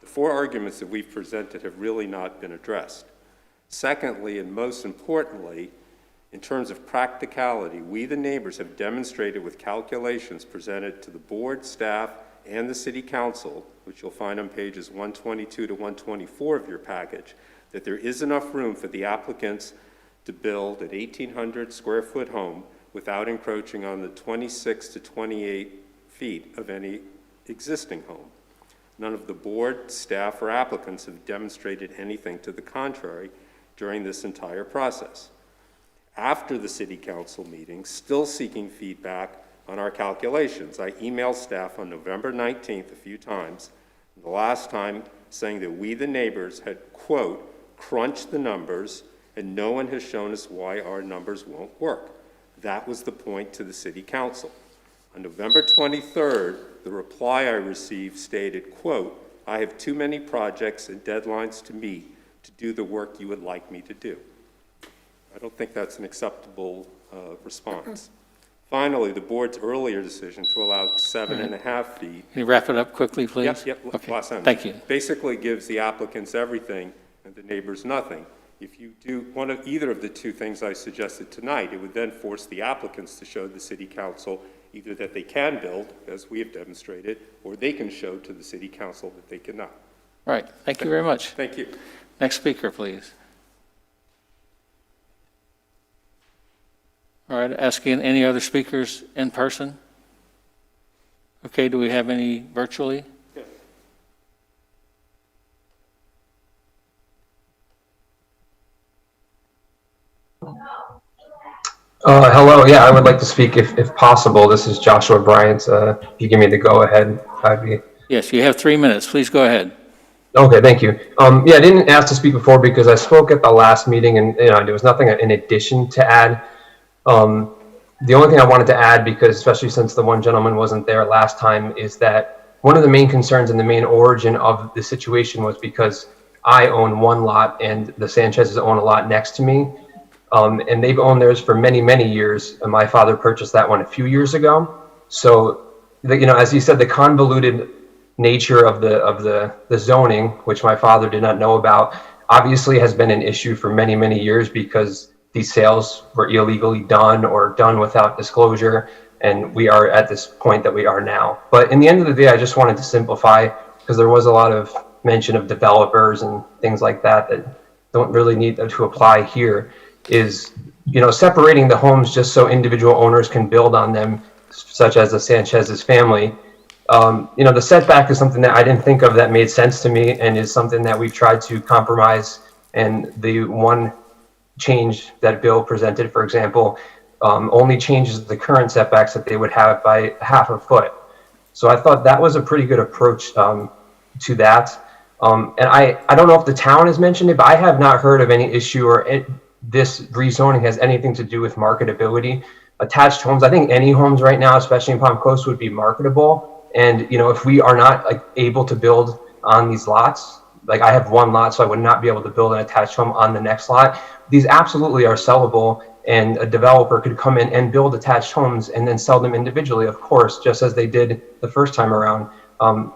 the 4 arguments that we've presented have really not been addressed. Secondly, and most importantly, in terms of practicality, we, the neighbors, have demonstrated with calculations presented to the board, staff, and the City Council, which you'll find on pages 122 to 124 of your package, that there is enough room for the applicants to build an 1,800 square foot home without encroaching on the 26 to 28 feet of any existing home. None of the board, staff, or applicants have demonstrated anything to the contrary during this entire process. After the City Council meeting, still seeking feedback on our calculations, I emailed staff on November 19th a few times, the last time saying that we, the neighbors, had, quote, crunched the numbers and no one has shown us why our numbers won't work. That was the point to the City Council. On November 23rd, the reply I received stated, quote, I have too many projects and deadlines to meet to do the work you would like me to do. I don't think that's an acceptable response. Finally, the board's earlier decision to allow 7.5 feet. Can you wrap it up quickly, please? Yep, Okay. last sentence. Thank you. Basically gives the applicants everything and the neighbors nothing. If you do one of either of the two things I suggested tonight, it would then force the applicants to show the City Council either that they can build, as we have demonstrated, or they can show to the City Council that they cannot. Right. Thank you very much. Thank you. Next speaker, please. All right, asking any other speakers in person? Okay, do we have any virtually? Yes. Hello, yeah, I would like to speak if possible. This is Joshua Bryant. If you give me the go-ahead, I'd be... Yes, you have 3 minutes. Please go ahead. Okay, thank you. Yeah, I didn't ask to speak before because I spoke at the last meeting and there was nothing in addition to add. The only thing I wanted to add, because especially since the one gentleman wasn't there last time, is that one of the main concerns and the main origin of the situation was because I own one lot and the Sanchez's own a lot next to me. And they've owned theirs for many, many years. And my father purchased that one a few years ago. So, as you said, the convoluted nature of the zoning, which my father did not know about, obviously has been an issue for many, many years because these sales were illegally done or done without disclosure. And we are at this point that we are now. But in the end of the day, I just wanted to simplify because there was a lot of mention of developers and things like that that don't really need to apply here. Is, separating the homes just so individual owners can build on them, such as the Sanchez's family. The setback is something that I didn't think of that made sense to me and is something that we've tried to compromise. And the one change that Bill presented, for example, only changes the current setbacks that they would have by half a foot. So I thought that was a pretty good approach to that. And I don't know if the town has mentioned it, but I have not heard of any issue or this rezoning has anything to do with marketability. Attached homes, I think any homes right now, especially in Palm Coast, would be marketable. And, if we are not able to build on these lots, I have one lot, so I would not be able to build an attached home on the next lot. These absolutely are sellable, and a developer could come in and build attached homes and then sell them individually, of course, just as they did the first time around.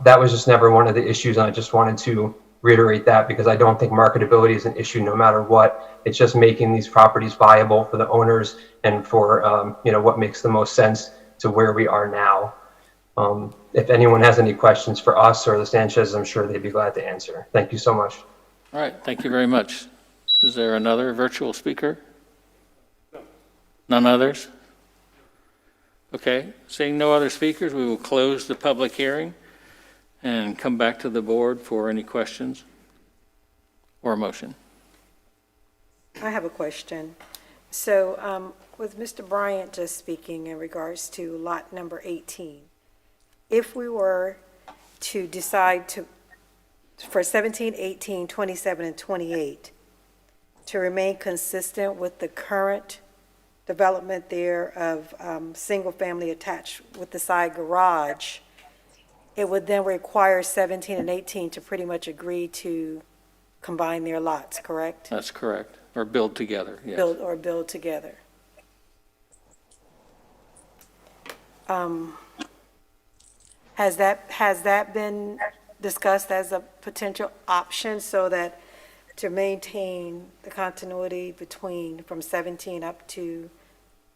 That was just never one of the issues, and I just wanted to reiterate that because I don't think marketability is an issue no matter what. It's just making these properties viable for the owners and for, what makes the most sense to where we are now. If anyone has any questions for us or the Sanchez's, I'm sure they'd be glad to answer. Thank you so much. All right, thank you very much. Is there another virtual speaker? None others? Okay, seeing no other speakers, we will close the public hearing and come back to the board for any questions or a motion. I have a question. So with Mr. Bryant just speaking in regards to lot number 18, if we were to decide for 17, 18, 27, and 28, to remain consistent with the current development there of single-family attached with the side garage, it would then require 17 and 18 to pretty much agree to combine their lots, correct? That's correct, or build together, yes. Build together. Has that been discussed as a potential option so that to maintain the continuity from 17 up to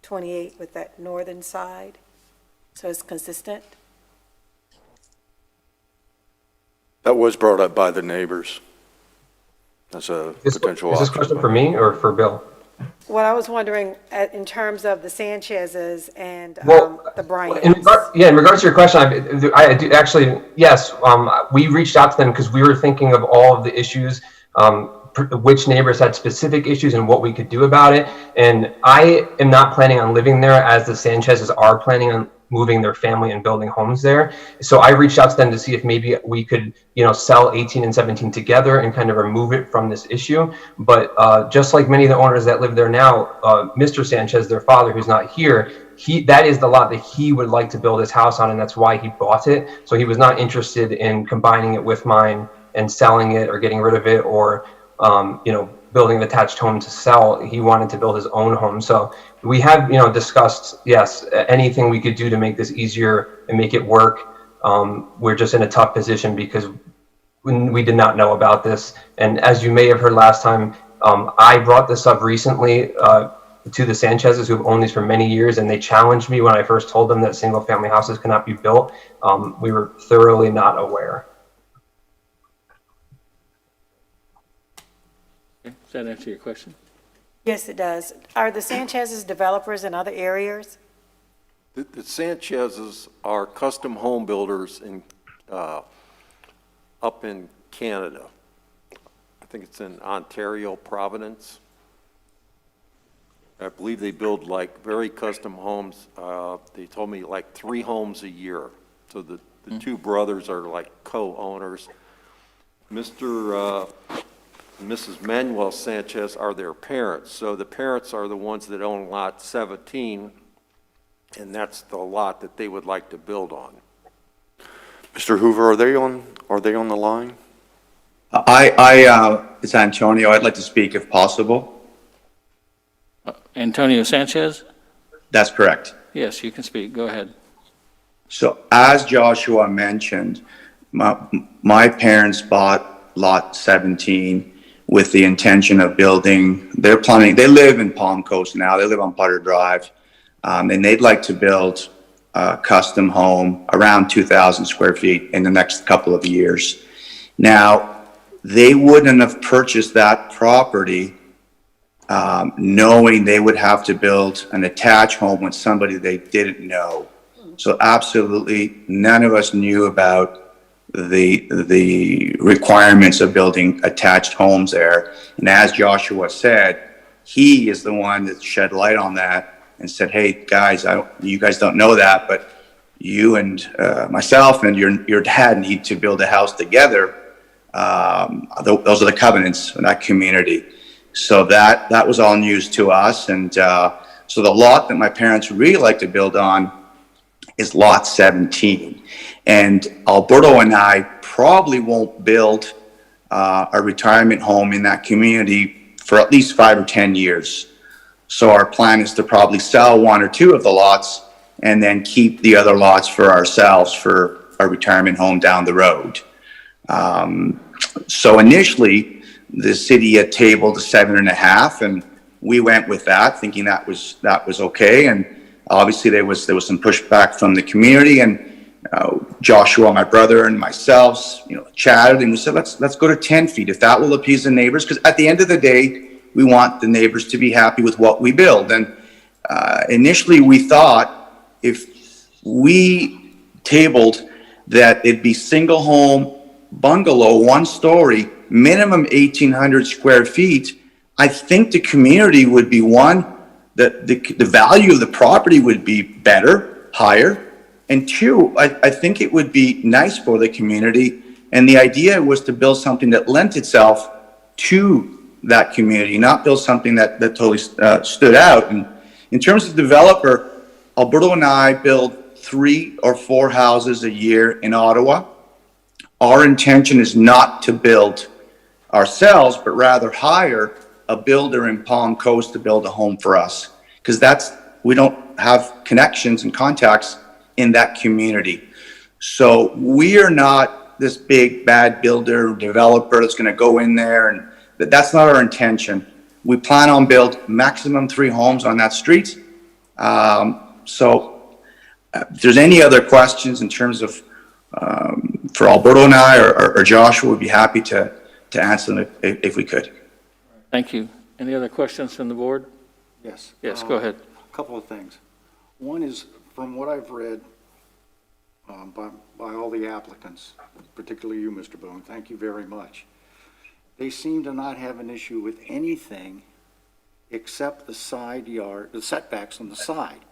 28 with that northern side, so it's consistent? That was brought up by the neighbors. That's a potential option. Is this question for me or for Bill? Well, I was wondering in terms of the Sanchez's and the Bryants. In regards to your question, I do actually, yes, we reached out to them because we were thinking of all of the issues, which neighbors had specific issues and what we could do about it. And I am not planning on living there as the Sanchez's are planning on moving their family and building homes there. So I reached out to them to see if maybe we could, sell 18 and 17 together and kind of remove it from this issue. But just like many of the owners that live there now, Mr. Sanchez, their father, who's not here, that is the lot that he would like to build his house on, and that's why he bought it. So he was not interested in combining it with mine and selling it or getting rid of it or, building an attached home to sell. He wanted to build his own home. So we have, discussed, yes, anything we could do to make this easier and make it work. We're just in a tough position because we did not know about this. And as you may have heard last time, I brought this up recently to the Sanchez's, who've owned these for many years, and they challenged me when I first told them that single family houses cannot be built. We were thoroughly not aware. Does that answer your question? Yes, it does. Are the Sanchez's developers in other areas? The Sanchez's are custom home builders up in Canada. I think it's in Ontario, Providence. I believe they build very custom homes. They told me 3 homes a year. So the two brothers are co-owners. Mr. and Mrs. Manuel Sanchez are their parents. So the parents are the ones that own lot 17, and that's the lot that they would like to build on. Mr. Hoover, are they on the line? It's Antonio. I'd like to speak if possible. Antonio Sanchez? That's correct. Yes, you can speak. Go ahead. So as Joshua mentioned, my parents bought lot 17 with the intention of building. They live in Palm Coast now. They live on Putter Drive. And they'd like to build a custom home around 2,000 square feet in the next couple of years. Now, they wouldn't have purchased that property knowing they would have to build an attached home with somebody they didn't know. So absolutely none of us knew about the requirements of building attached homes there. And as Joshua said, he is the one that shed light on that and said, hey, guys, you guys don't know that, but you and myself and your dad need to build a house together. Those are the covenants in that community. So that was all news to us. And so the lot that my parents really like to build on is lot 17. And Alberto and I probably won't build a retirement home in that community for at least 5 or 10 years. So our plan is to probably sell 1 or 2 of the lots and then keep the other lots for ourselves for a retirement home down the road. So initially, the city had tabled a 7.5, and we went with that, thinking that was okay. And obviously, there was some pushback from the community, and Joshua, my brother, and myself, chatted, and we said, let's go to 10 feet if that will appease the neighbors, because at the end of the day, we want the neighbors to be happy with what we build. And initially, we thought if we tabled that it'd be single home bungalow, 1-story, minimum 1,800 square feet, I think the community would be the value of the property would be better, higher. And two, I think it would be nice for the community. And the idea was to build something that lent itself to that community, not build something that totally stood out. And in terms of developer, Alberto and I build 3 or 4 houses a year in Ottawa. Our intention is not to build ourselves, but rather hire a builder in Palm Coast to build a home for us. Because we don't have connections and contacts in that community. So we are not this big bad builder, developer that's going to go in there, and that's not our intention. We plan on build maximum 3 homes on that street. So if there's any other questions in terms of for Alberto and I or Joshua, we'd be happy to answer them if we could. Thank you. Any other questions from the board? Yes. Yes, go ahead. A couple of things. One is, from what I've read by all the applicants, particularly you, Mr. Boone, thank you very much. They seem to not have an issue with anything except the side yard, the setbacks on the side.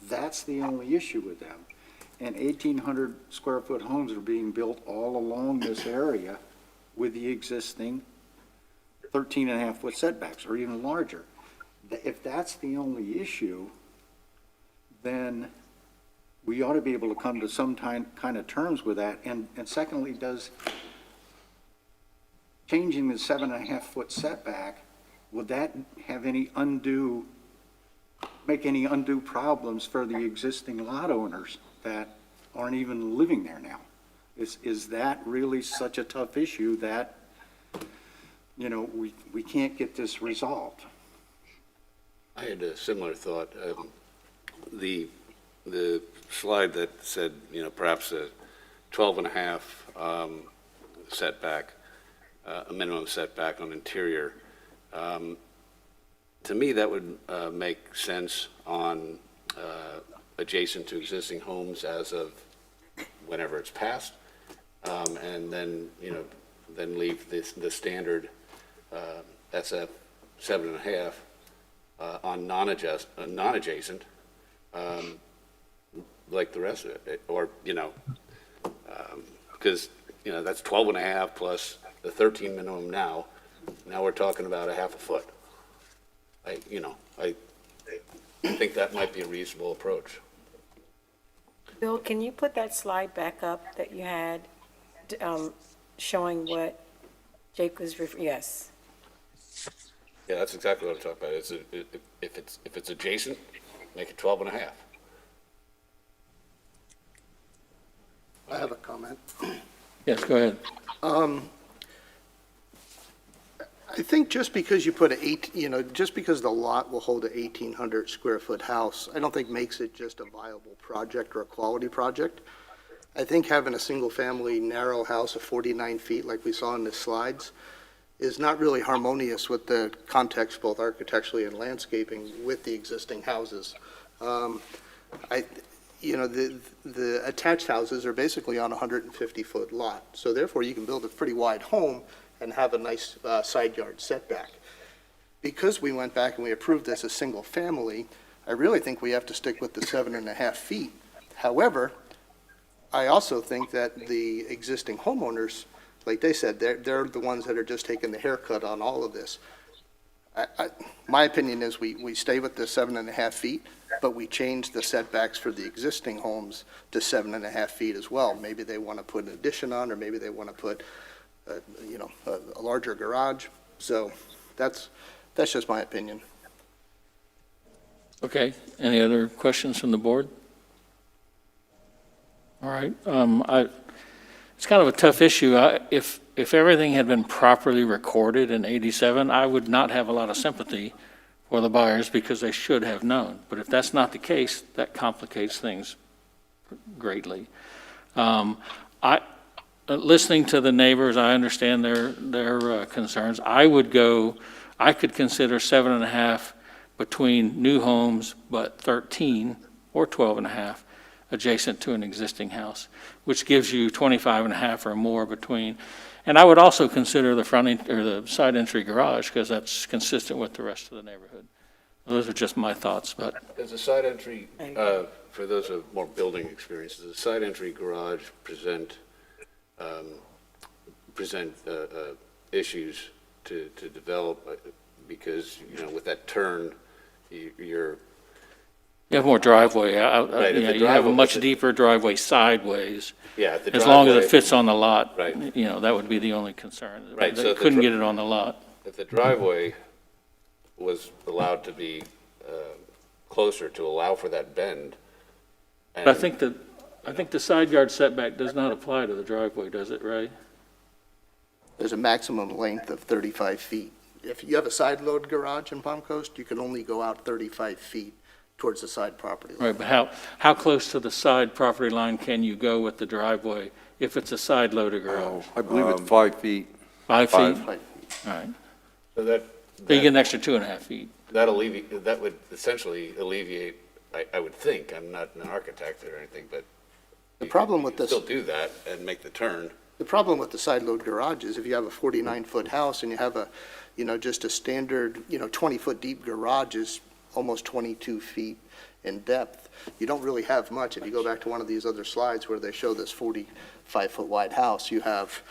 That's the only issue with them. And 1,800 square foot homes are being built all along this area with the existing 13.5 foot setbacks or even larger. If that's the only issue, then we ought to be able to come to some kind of terms with that. And secondly, does changing the 7.5 foot setback, would that have make any undue problems for the existing lot owners that aren't even living there now? Is that really such a tough issue that, we can't get this resolved? I had a similar thought. The slide that said, perhaps a 12.5 setback, a minimum setback on interior. To me, that would make sense on adjacent to existing homes as of whenever it's passed, and then then leave the standard SF 7.5 on non-adjacent, like the rest of it, or because that's 12.5 plus the 13 minimum now. Now we're talking about a half a foot. I think that might be a reasonable approach. Bill, can you put that slide back up that you had showing what Jake was referring? Yes. Yeah, that's exactly what I'm talking about. If it's adjacent, make it 12.5. I have a comment. Yes, go ahead. I think just because you put just because the lot will hold a 1,800 square foot house, I don't think makes it just a viable project or a quality project. I think having a single family narrow house of 49 feet like we saw in the slides is not really harmonious with the context, both architecturally and landscaping, with the existing houses. The attached houses are basically on a 150-foot lot, so therefore you can build a pretty wide home and have a nice side yard setback. Because we went back and we approved this as single family, I really think we have to stick with the 7.5 feet. However, I also think that the existing homeowners, like they said, they're the ones that are just taking the haircut on all of this. My opinion is we stay with the 7.5 feet, but we change the setbacks for the existing homes to 7.5 feet as well. Maybe they want to put an addition on, or maybe they want to put a larger garage. So that's just my opinion. Okay, any other questions from the board? All right, it's kind of a tough issue. If everything had been properly recorded in 87, I would not have a lot of sympathy for the buyers because they should have known. But if that's not the case, that complicates things greatly. Listening to the neighbors, I understand their concerns. I could consider 7.5 between new homes, but 13 or 12.5 adjacent to an existing house, which gives you 25.5 or more between. And I would also consider the the side entry garage, because that's consistent with the rest of the neighborhood. Those are just my thoughts, but. Does a side entry, for those of more building experience, does a side entry garage present issues to develop? Because, with that turn, you're. You have more driveway. Right, You have a much deeper driveway sideways. Yeah, if the As long as driveway- it fits on the lot. Right. That would be the only concern. Right, so They if the couldn't dri- get it on the lot. If the driveway was allowed to be closer to allow for that bend. But I think the side yard setback does not apply to the driveway, does it, Ray? There's a maximum length of 35 feet. If you have a side load garage in Palm Coast, you can only go out 35 feet towards the side property line. Right, but how close to the side property line can you go with the driveway if it's a side loaded garage? I believe it's 5 feet. 5 feet? 5 feet. All right. So that. So you get an extra 2.5 feet. That would essentially alleviate, I would think, I'm not an architect or anything, but. The problem with you could this. Still do that and make the turn. The problem with the side load garage is if you have a 49-foot house and you have just a standard, 20-foot deep garage is almost 22 feet in depth. You don't really have much. If you go back to one of these other slides where they show this 45-foot wide house, you have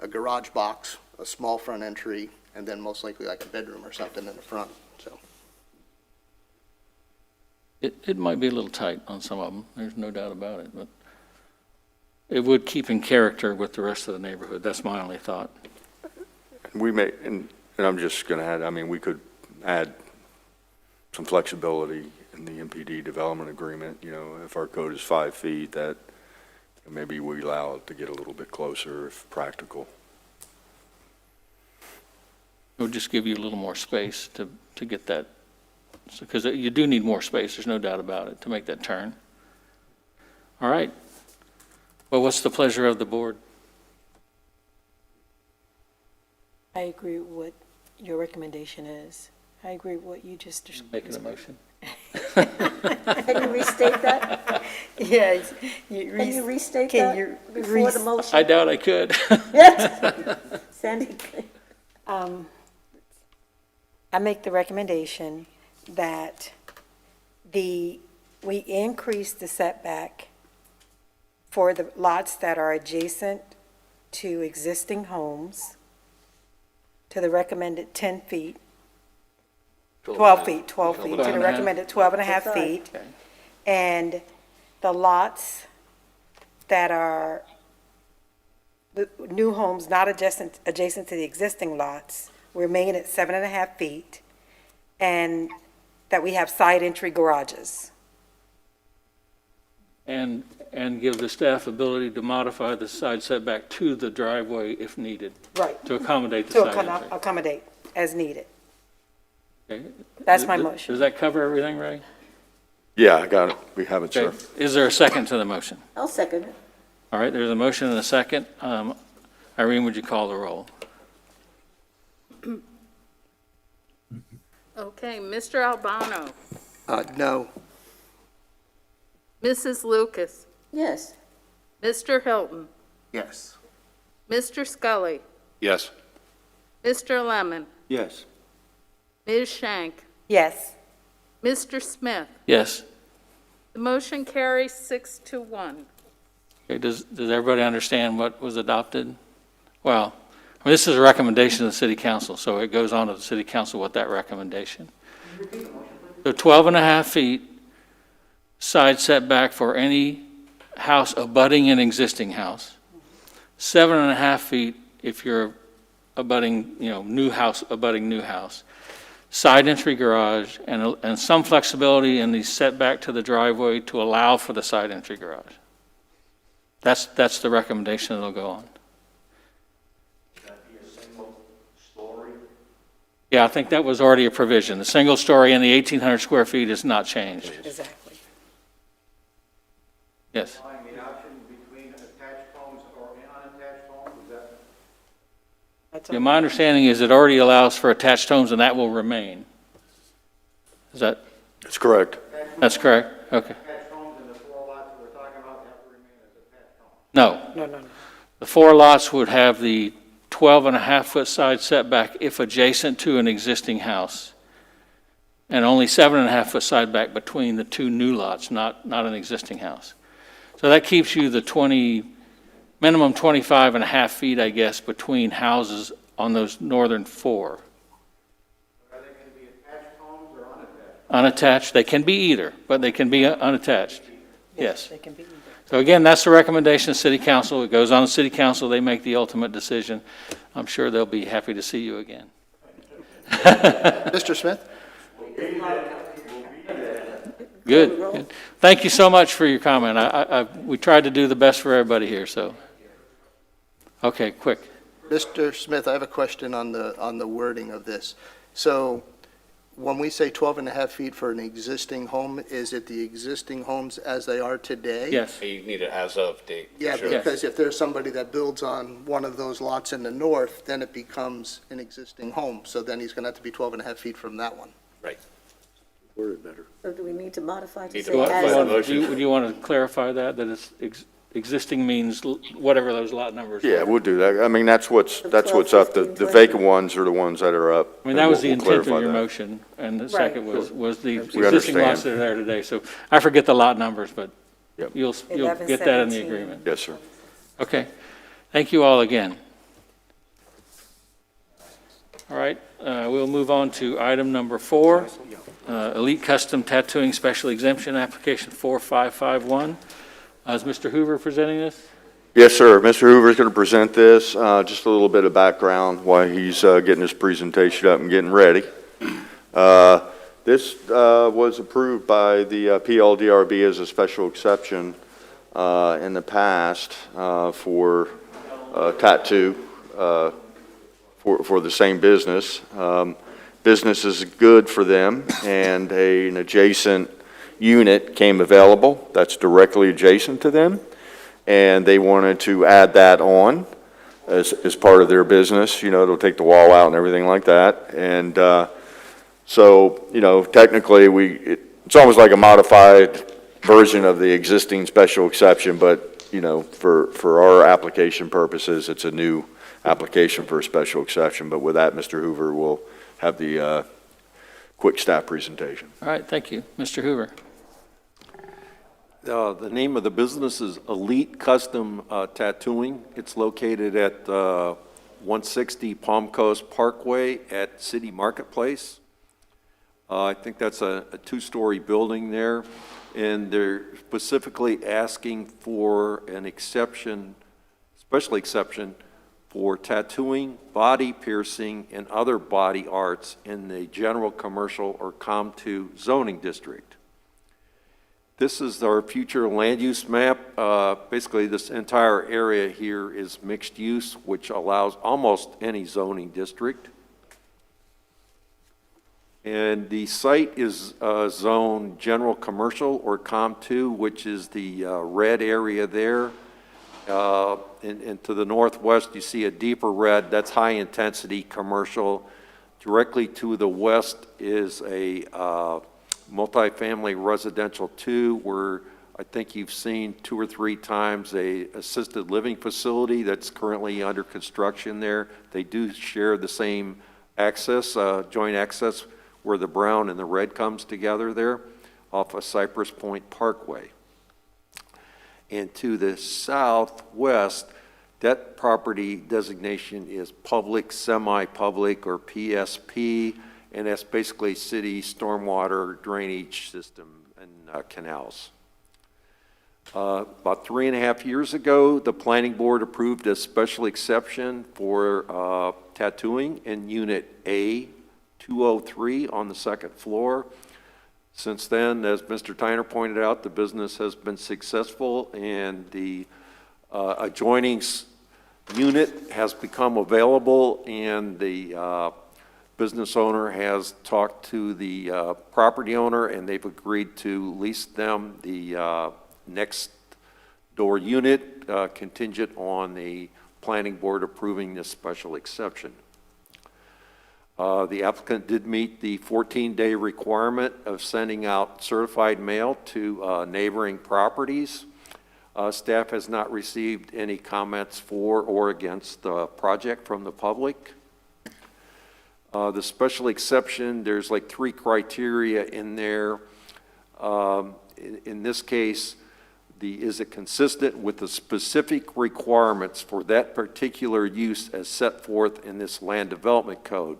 a garage box, a small front entry, and then most likely like a bedroom or something in the front, so. It might be a little tight on some of them, there's no doubt about it, but it would keep in character with the rest of the neighborhood. That's my only thought. We may, and I'm just going to add, we could add some flexibility in the MPD development agreement, if our code is 5 feet, that maybe we allow it to get a little bit closer if practical. It would just give you a little more space to get that, because you do need more space, there's no doubt about it, to make that turn. All right. Well, what's the pleasure of the board? I agree with what your recommendation is. I agree with what you just described. Making a motion? Can you restate that? Yes. Can you restate can that you before the motion? I doubt I could. Sandy? I make the recommendation that we increase the setback for the lots that are adjacent to existing homes to the recommended 10 feet, 12 feet, to the recommended 12.5 feet. Okay. And the lots that are the new homes not adjacent to the existing lots, we're making it 7.5 feet, and that we have side entry garages. And give the staff ability to modify the side setback to the driveway if needed. Right. To accommodate the To side entry. accommodate as needed. Okay. That's my motion. Does that cover everything, Ray? Yeah, I got it. We have it, sir. Okay. Is there a second to the motion? I'll second it. All right, there's a motion and a second. Irene, would you call the roll? Okay, Mr. Albano, No. Mrs. Lucas, Yes. Mr. Hilton, Yes. Mr. Scully, Yes. Mr. Lemon, Yes. Ms. Shank, Yes. Mr. Smith. Yes. The motion carries 6-1. Okay, does everybody understand what was adopted? Well, this is a recommendation of the city council, so it goes on to the city council with that recommendation. So 12.5 feet side setback for any house abutting an existing house. 7.5 feet if you're abutting, new house, abutting new house. Side entry garage and some flexibility in the setback to the driveway to allow for the side entry garage. That's the recommendation that'll go on. Yeah, I think that was already a provision. The single story and the 1,800 square feet is not changed. Exactly. Yes. The option between attached homes or unattached homes, is that? That's Yeah, my understanding is it already allows for attached homes, and that will remain. Is that, That's correct. that's correct? Okay. Attached homes in the 4 lots that we're talking about have to remain as attached homes? No. No. The 4 lots would have the 12.5-foot side setback if adjacent to an existing house, and only 7.5-foot side back between the 2 new lots, not an existing house. So that keeps you the minimum 25.5 feet, I guess, between houses on those northern 4. Are they going to be attached homes or unattached? Unattached, they can be either, but they can be unattached. Yes. They can be either. So again, that's the recommendation of City Council. It goes on to City Council. They make the ultimate decision. I'm sure they'll be happy to see you again. Mr. Smith? Good. Thank you so much for your comment. We tried to do the best for everybody here, so. Okay, quick. Mr. Smith, I have a question on the wording of this. So when we say 12.5 feet for an existing home, is it the existing homes as they are today? Yes. You need an as-of date. for Yeah, sure. because if there's somebody that builds on one of those lots in the north, then it becomes an existing home. So then he's going to have to be 12.5 feet from that one. Right. Worded better. So do we need to modify to Need to say modify as the of? motion. Do you want to clarify that it's existing means whatever those lot numbers are? Yeah, we'll do that. I mean, that's what's up. 12, The 15, vacant ones are the ones that are up. I mean, that was the We'll intent of clarify your that. motion, and the second was the We existing understand. lots that are there today. So I forget the lot numbers, but Yep. you'll 11, get that in the 17. agreement. Yes, sir. Okay. Thank you all again. All right, we'll move on to item number 4, Elite Custom Tattooing Special Exemption Application 4551. Is Mr. Hoover presenting this? Yes, sir. Mr. Hoover is going to present this. Just a little bit of background why he's getting his presentation up and getting ready. This was approved by the PLDRB as a special exception in the past for tattoo for the same business. Business is good for them, and an adjacent unit came available that's directly adjacent to them, and they wanted to add that on as part of their business. You know, they'll take the wall out and everything like that. And so, you know, technically it's almost like a modified version of the existing special exception, but, you know, for our application purposes, it's a new application for a special exception. But with that, Mr. Hoover will have the quick staff presentation. All right, thank you. Mr. Hoover. The name of the business is Elite Custom Tattooing. It's located at 160 Palm Coast Parkway at City Marketplace. I think that's a 2-story building there, and they're specifically asking for an exception, special exception, for tattooing, body piercing, and other body arts in the general commercial or COM2 zoning district. This is our future land use map. Basically, this entire area here is mixed use, which allows almost any zoning district. And the site is zoned general commercial or COM2, which is the red area there. And to the northwest, you see a deeper red. That's high-intensity commercial. Directly to the west is a multifamily residential 2, where I think you've seen 2 or 3 times a assisted living facility that's currently under construction there. They do share the same access, joint access, where the brown and the red comes together there off of Cypress Point Parkway. And to the southwest, that property designation is public, semi-public, or PSP, and that's basically city stormwater drainage system and canals. About 3.5 years ago, the planning board approved a special exception for tattooing in Unit A203 on the 2nd floor. Since then, as Mr. Tyner pointed out, the business has been successful, and the Adjoining unit has become available, and the business owner has talked to the property owner, and they've agreed to lease them the next door unit contingent on the planning board approving this special exception. The applicant did meet the 14-day requirement of sending out certified mail to neighboring properties. Staff has not received any comments for or against the project from the public. The special exception, there's like 3 criteria in there. In this case, is it consistent with the specific requirements for that particular use as set forth in this land development code?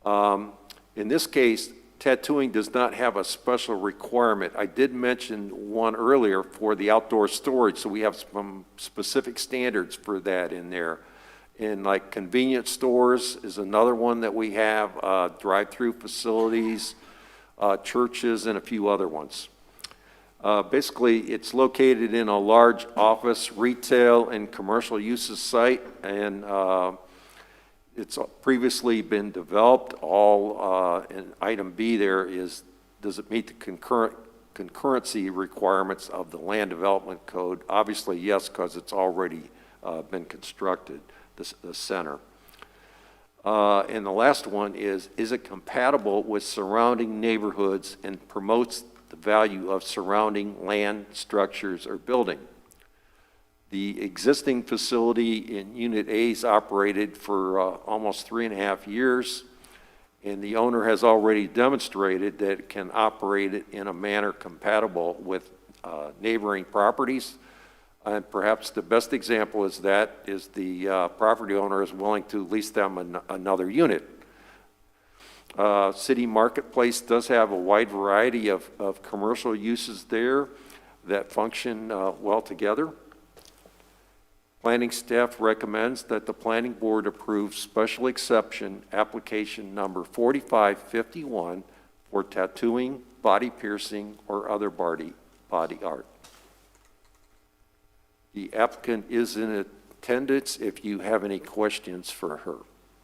In this case, tattooing does not have a special requirement. I did mention one earlier for the outdoor storage, so we have some specific standards for that in there. And like convenience stores is another one that we have, drive-through facilities, churches, and a few other ones. Basically, it's located in a large office, retail, and commercial uses site, and it's previously been developed. All in item B there is, does it meet the concurrency requirements of the land development code? Obviously, yes, because it's already been constructed, the center. And the last one is it compatible with surrounding neighborhoods and promotes the value of surrounding land, structures, or building? The existing facility in Unit A is operated for almost 3.5 years, and the owner has already demonstrated that it can operate it in a manner compatible with neighboring properties. And perhaps the best example is the property owner is willing to lease them another unit. City Marketplace does have a wide variety of commercial uses there that function well together. Planning staff recommends that the planning board approve special exception application number 4551 for tattooing, body piercing, or other body art. The applicant is in attendance if you have any questions for her.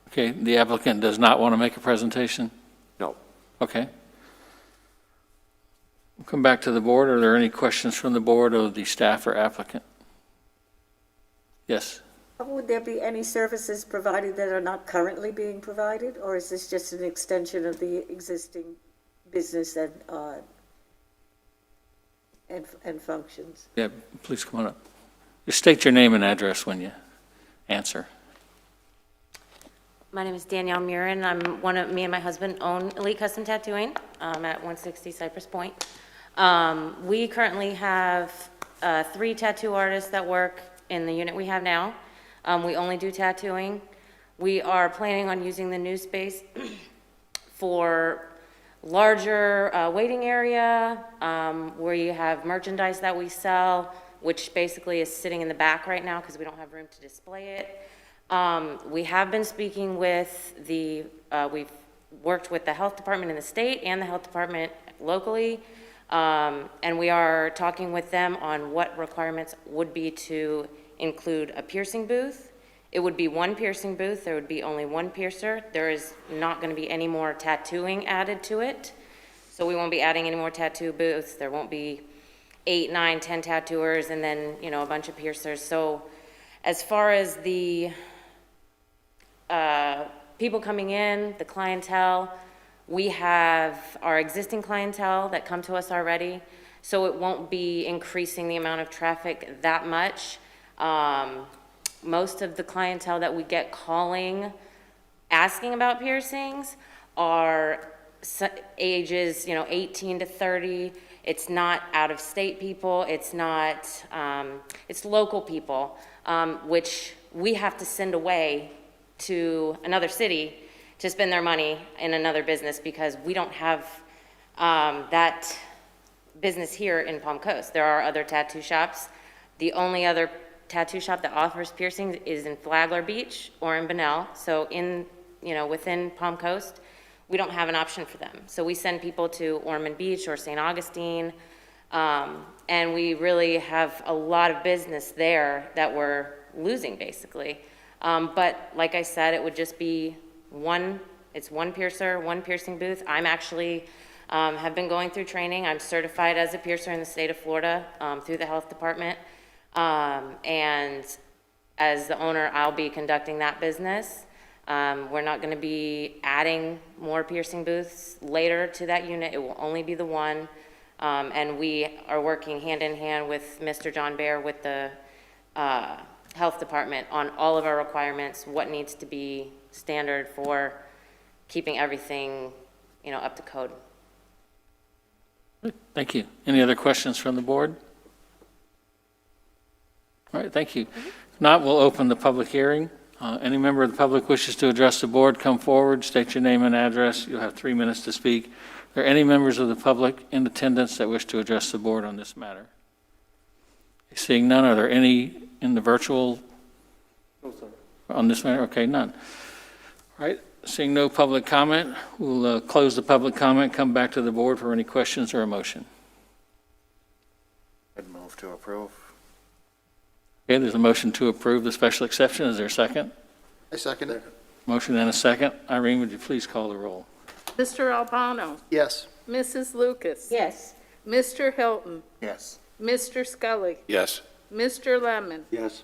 Okay, the applicant does not want to make a presentation? No. Okay. We'll come back to the board. Are there any questions from the board of the staff or applicant? Yes. Would there be any services provided that are not currently being provided, or is this just an extension of the existing business and functions? Yeah, please come on up. Just state your name and address when you answer. My name is Danielle Murin. Me and my husband own Elite Custom Tattooing at 160 Cypress Point. We currently have 3 tattoo artists that work in the unit we have now. We only do tattooing. We are planning on using the new space for larger waiting area where you have merchandise that we sell, which basically is sitting in the back right now because we don't have room to display it. We have been speaking with we've worked with the health department in the state and the health department locally, and we are talking with them on what requirements would be to include a piercing booth. It would be 1 piercing booth. There would be only 1 piercer. There is not going to be any more tattooing added to it. So we won't be adding any more tattoo booths. There won't be 8, 9, 10 tattooers and then, a bunch of piercers. So as far as the people coming in, the clientele, we have our existing clientele that come to us already. So it won't be increasing the amount of traffic that much. Most of the clientele that we get calling, asking about piercings are ages, 18 to 30. It's not out-of-state people. It's not, it's local people, which we have to send away to another city to spend their money in another business because we don't have that business here in Palm Coast. There are other tattoo shops. The only other tattoo shop that offers piercings is in Flagler Beach or in Bunnell. So within Palm Coast, we don't have an option for them. So we send people to Ormond Beach or St. Augustine, And we really have a lot of business there that we're losing, basically. But like I said, it would just be it's one piercer, one piercing booth. I'm actually, have been going through training. I'm certified as a piercer in the state of Florida, through the health department. And as the owner, I'll be conducting that business. We're not gonna be adding more piercing booths later to that unit. It will only be the one. And we are working hand in hand with Mr. John Bear with the, health department on all of our requirements, what needs to be standard for keeping everything, up to code. Thank you. Any other questions from the board? All right, thank you. If not, we'll open the public hearing. Any member of the public wishes to address the board, come forward, state your name and address. You'll have 3 minutes to speak. Are there any members of the public in attendance that wish to address the board on this matter? Seeing none, are there any in the virtual? No, sir. On this matter? Okay, none. All right, seeing no public comment, we'll close the public comment, come back to the board for any questions or a motion. I'd move to approve. Okay, there's a motion to approve the special exception. Is there a second? I second it. Motion and a second. Irene, would you please call the roll? Mr. Albano? Yes. Mrs. Lucas? Yes. Mr. Hilton? Yes. Mr. Scully? Yes. Mr. Lemon? Yes.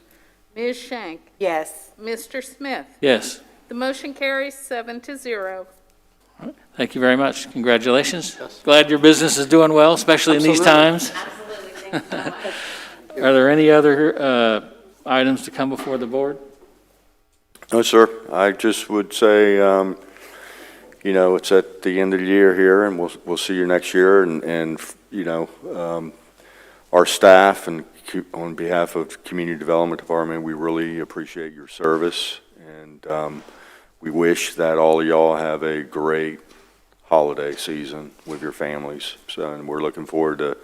Ms. Shank? Yes. Mr. Smith? Yes. The motion carries 7-0. Thank you very much. Congratulations. Glad your business is doing well, especially in these times. Absolutely, thank you so much. Are there any other items to come before the board? No, sir. I just would say, it's at the end of the year here, and we'll see you next year. And our staff and on behalf of Community Development Department, we really appreciate your service. And we wish that all of y'all have a great holiday season with your families. So, and we're looking forward to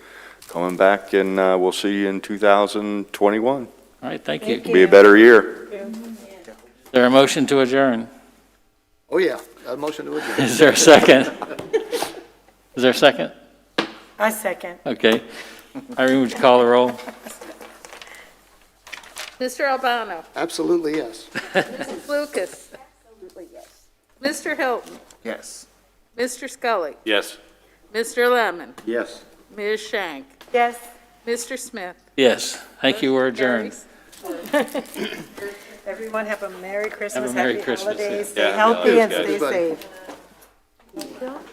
coming back, and we'll see you in 2021. All right, thank you. It'll be a better year. Is there a motion to adjourn? Oh, yeah, a motion to adjourn. Is there a second? Is there a second? I second. Okay. Irene, would you call the roll? Mr. Albano? Absolutely, yes. Mrs. Lucas? Absolutely, yes. Mr. Hilton? Yes. Mr. Scully? Yes. Mr. Lemon? Yes. Ms. Shank? Yes. Mr. Smith? Yes. Thank you. We're adjourned. Everyone have a Merry Christmas, Merry Happy Christmas, holidays, yeah. stay healthy Yeah, and stay everybody. safe.